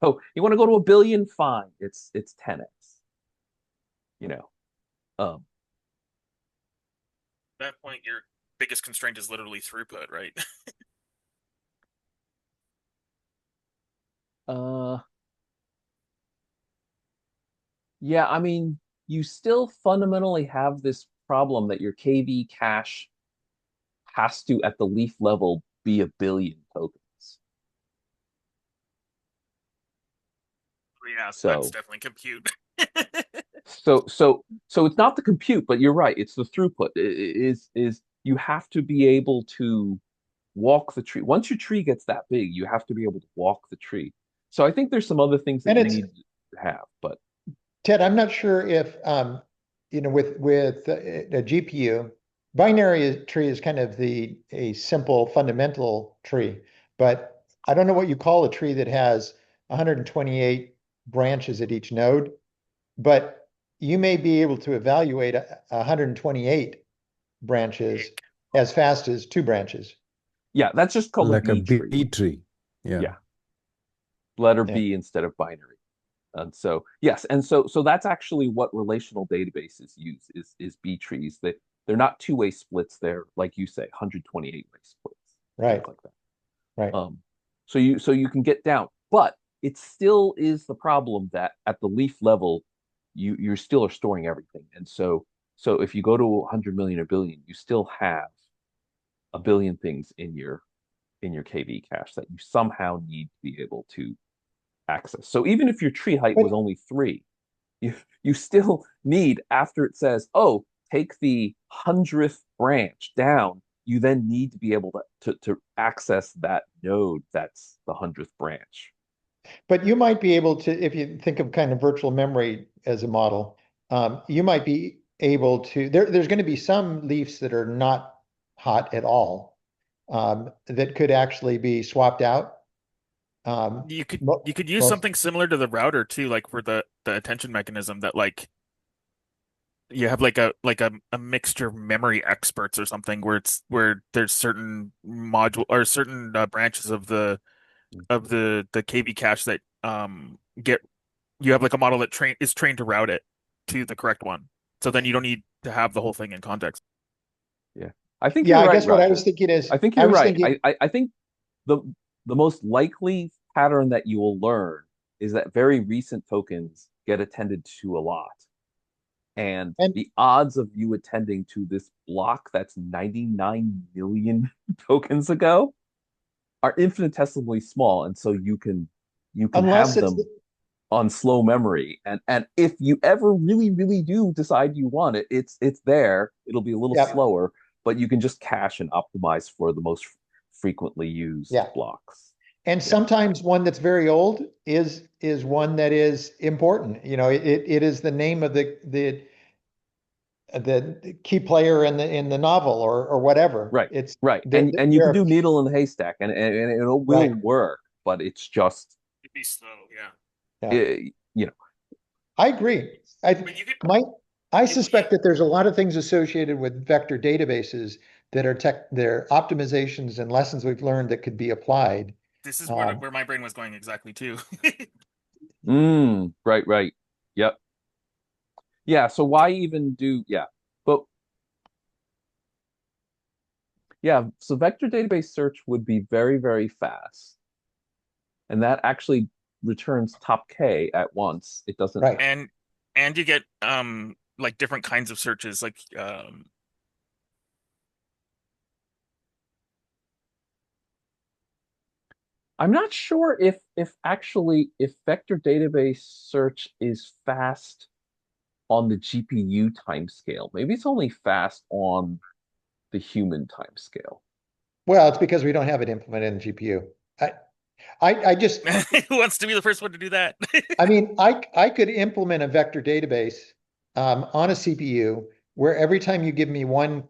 So you want to go to a billion, fine, it's 10x. Um, At that point, your biggest constraint is literally throughput, right? uh, yeah, I mean, you still fundamentally have this problem that your KV cache has to, at the leaf level, be a billion tokens. Yeah, so that's So, definitely compute. so it's not the compute, but you're right. It's the throughput. Is you have to be able to walk the tree. Once your tree gets that big, you have to be able to walk the tree. So I think there's some other things that And you it's need to have, but Ted, I'm not sure if with a GPU, binary tree is kind of a simple fundamental tree, but I don't know what you call a tree that has 128 branches at each node, but you may be able to evaluate 128 branches as fast as 2 branches. yeah, that's just called a Like a B tree. B tree. Yeah. Yeah, letter Yeah. B instead of binary. And so yes, and so that's actually what relational databases use is B trees. They're not two-way splits. They're, like you say, 128-way splits, Right. things like that. Right. So you can get down, but it still is the problem that at the leaf level, you still are storing everything. And so if you go to 100 million or billion, you still have a billion things in your KV cache that you somehow need to be able to access. So even if your tree height was But only 3, you still need, after it says, oh, take the 100th branch down, you then need to be able to access that node that's the 100th branch. But you might be able to, if you think of kind of virtual memory as a model, you might be able to, there's going to be some leaves that are not hot at all, that could actually be swapped out. You could Mo- you could use Most, something similar to the router too, like for the attention mechanism that like you have like a mixture of memory experts or something where there's certain module or certain branches of the KB cache that get you have like a model that is trained to route it to the correct one. So then you don't need to have the whole thing in context. Yeah. I think yeah, you're I right, guess what I Roger. was thinking is, I think I you're was right. thinking, I think the most likely pattern that you will learn is that very recent tokens get attended to a lot. And and the odds of you attending to this block that's 99 million tokens ago are infinitesimally small. And so you can unless have it's, them on slow memory. And if you ever really, really do decide you want it, it's there. It'll be a little yeah, slower, but you can just cache and optimize for the most frequently used yeah. blocks. And Yeah. sometimes one that's very old is one that is important. It is the name of the key player in the novel or whatever. Right. It's Right. there, And you there can are, do needle in the haystack and it will right. work, but it's just It'd be slow, yeah. Yeah, you know, I agree. I But you could my I you, suspect that there's a lot of things associated with vector databases that are they're optimizations and lessons we've learned that could be applied. this is Um, where my brain was going exactly too. right. Yep. Yeah. So why even do, yeah. But yeah, so vector database search would be very, very fast. And that actually returns top K at once. It doesn't. right. And you get like different kinds of searches like I'm not sure if actually if vector database search is fast on the GPU timescale. Maybe it's only fast on the human timescale. Well, it's because we don't have it implemented in GPU. I just, who wants to be the first one to do that? I mean, I could implement a vector database on a CPU where every time you give me one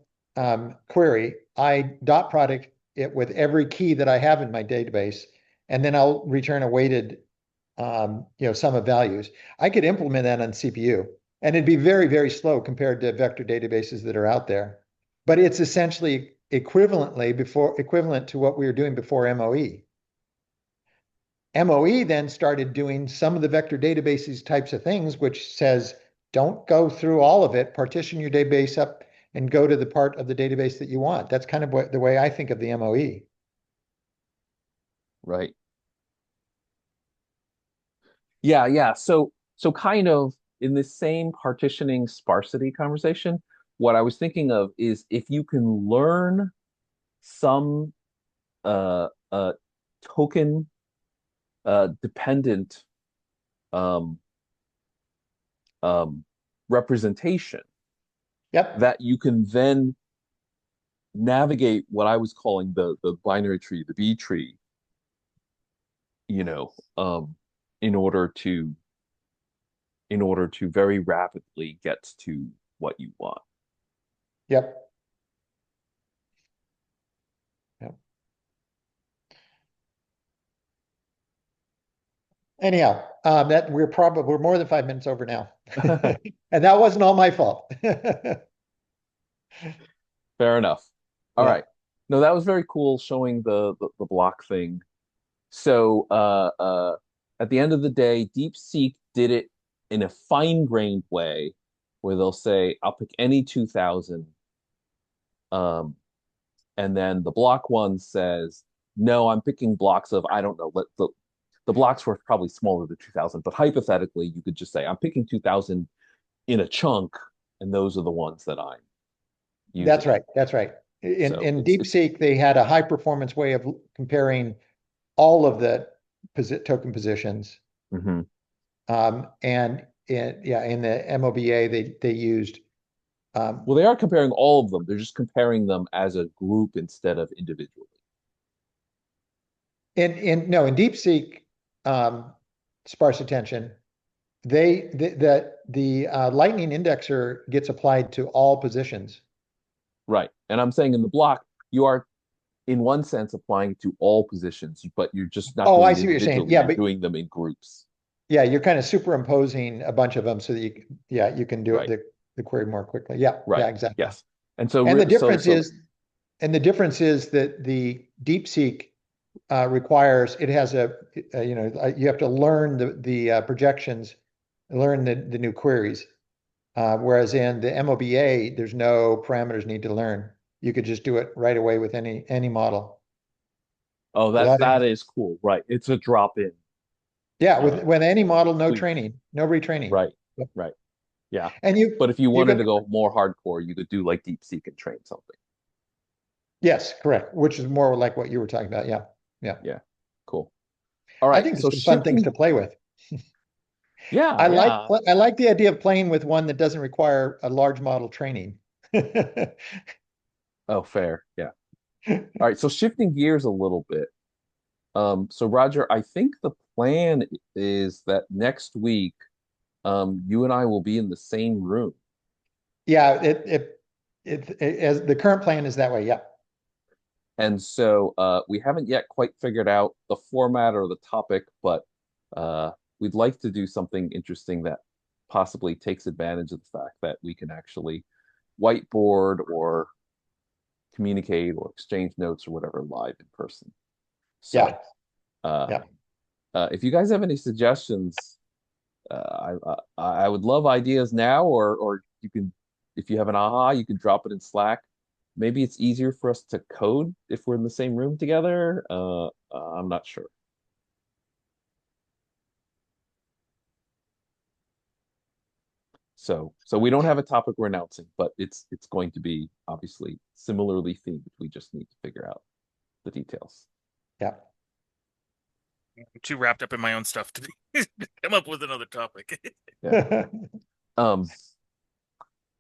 query, I dot product it with every key that I have in my database, and then I'll return a weighted sum of values. I could implement that on CPU. And it'd be very, very slow compared to vector databases that are out there. But it's essentially equivalent to what we were doing before MOE. MOE then started doing some of the vector databases types of things, which says, don't go through all of it, partition your database up and go to the part of the database that you want. That's kind of the way I think of the MOE. Right. Yeah. So kind of in this same partitioning sparsity conversation, what I was thinking of is if you can learn some uh token dependent um um representation Yep. that you can then navigate what I was calling the binary tree, the B tree, you know, in order to very rapidly get to what you want. Yep. Yep. Anyhow, that we're more than 5 minutes over now. And that wasn't all my fault. Fair enough. All Yeah. right. No, that was very cool showing the block thing. So at the end of the day, DeepSeek did it in a fine-grained way where they'll say, I'll pick any 2000. And then the block one says, no, I'm picking blocks of, I don't know, the blocks were probably smaller than 2000, but hypothetically, you could just say, I'm picking 2000 in a chunk, and those are the ones that I'm using. That's right. That's right. In DeepSeek, they had a high performance way of comparing all of the token positions. Mm-hmm. And in the MOBA, they used. Well, they are comparing all of them. They're just comparing them as a group instead of individually. In DeepSeek sparse attention, the lightning indexer gets applied to all positions. Right. And I'm saying in the block, you are in one sense applying it to all positions, but you're just not doing I it see what you're saying. individually. Yeah, You're but doing them in groups. yeah, you're kind of superimposing a bunch of them so that you can do Right. the query more quickly. Yeah, Right. yeah, exactly. Yes. And so the difference is that the DeepSeek requires it has you have to learn the projections, learn the new queries. Whereas in the MOBA, there's no parameters need to learn. You could just do it right away with any model. Oh, that is cool. Right. It's a drop in. Yeah, with any model, no Sweet. training, no retraining. Right. Yep. Right. Yeah. And But if you wanted to go more hardcore, you could do like DeepSeek and train something. Yes, correct. Which is more like what you were talking about. Yeah. Yeah. Yeah. Cool. All right. I think So there's some fun things to play with. Yeah. I like the idea of playing with one that doesn't require a large model training. Oh, fair. Yeah. All right. So shifting gears a little bit. So Roger, I think the plan is that next week, you and I will be in the same room. Yeah, as the current plan is that way. Yeah. And so we haven't yet quite figured out the format or the topic, but we'd like to do something interesting that possibly takes advantage of the fact that we can actually whiteboard or communicate or exchange notes or whatever live in person. So if you guys have any suggestions, I would love ideas now, or you can, if you have an aha, you can drop it in Slack. Maybe it's easier for us to code if we're in the same room together. I'm not sure. So we don't have a topic we're announcing, but it's going to be obviously similarly themed. We just need to figure out the details. Yeah. I'm too wrapped up in my own stuff to come up with another topic. Yeah.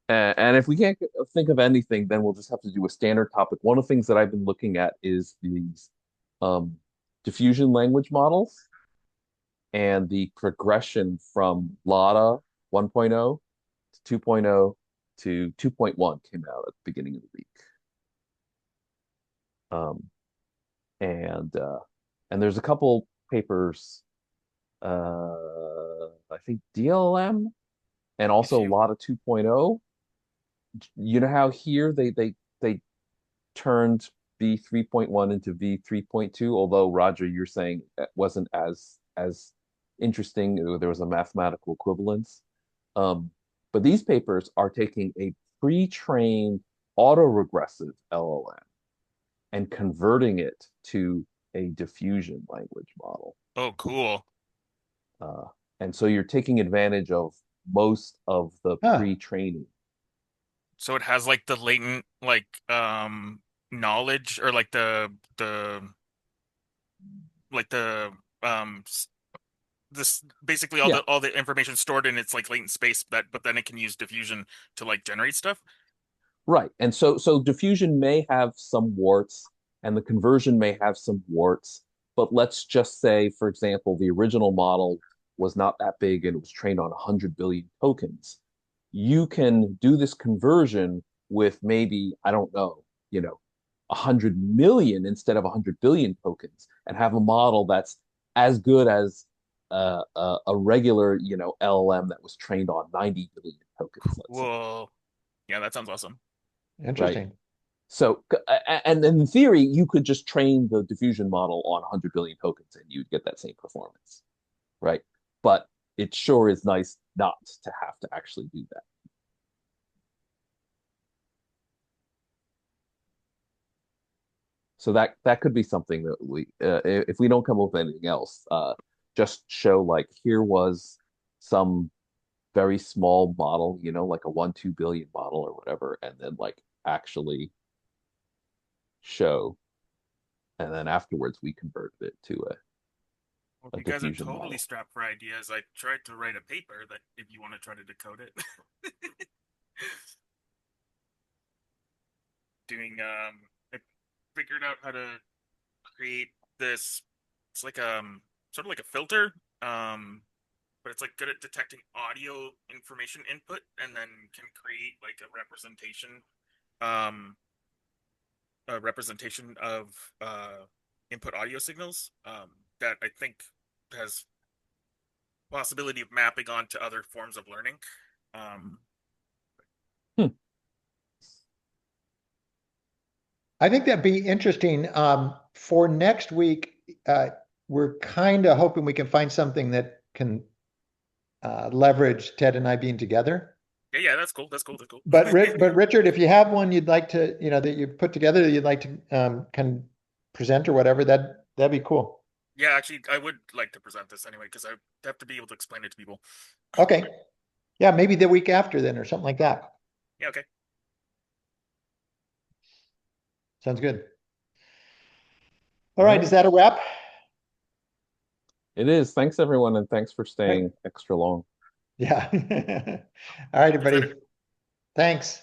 And if we can't think of anything, then we'll just have to do a standard topic. One of the things that I've been looking at is these diffusion language models and the progression from LADA 1.0 to 2.0 to 2.1 came out at the beginning of the week. And there's a couple papers, I think DLM and also a you- lot of 2.0. You know how here they turned V 3.1 into V 3.2, although Roger, you're saying it wasn't as interesting. There was a mathematical equivalence. But these papers are taking a pre-trained autoregressive LLM and converting it to a diffusion language model. Oh, cool. Uh, and so you're taking advantage of most of the Huh. pre-training. So it has like the latent like knowledge or like the this basically Yeah. all the information stored in its like latent space but then it can use diffusion to like generate stuff. Right. And so diffusion may have some warts and the conversion may have some warts, but let's just say, for example, the original model was not that big and it was trained on 100 billion tokens. You can do this conversion with maybe, I don't know, 100 million instead of 100 billion tokens and have a model that's as good as a regular, LLM that was trained on 90 billion tokens, let's say, Whoa. Yeah, that sounds awesome. right? Interesting. So, and in theory, you could just train the diffusion model on 100 billion tokens and you'd get that same performance, right? But it sure is nice not to have to actually do that. So that could be something that if we don't come up with anything else, just show like here was some very small model, like a 1-2 billion model or whatever, and then like actually show, and then afterwards we converted it to Well, a you guys are diffusion totally model. strapped for ideas. I tried to write a paper that if you want to try to decode it. Doing I figured out how to create this. It's like sort of like a filter, but it's like good at detecting audio information input and then can create like um a representation of input audio signals that I think has possibility of mapping onto other forms of learning. Um, I think that'd be interesting. For next week, we're kind of hoping we can find something that can leverage Ted and I being together. yeah, that's cool. That's cool. That's cool. But Richard, if you have one you'd like to, that you put together that you'd like to can present or whatever, that'd be cool. Yeah, actually, I would like to present this anyway because I have to be able to explain it to people. Okay. Yeah, maybe the week after then or something like that. Yeah, okay. Sounds good. All right, is that a wrap? It is. Thanks everyone, and thanks for staying extra long. Yeah. All right, everybody. Thanks.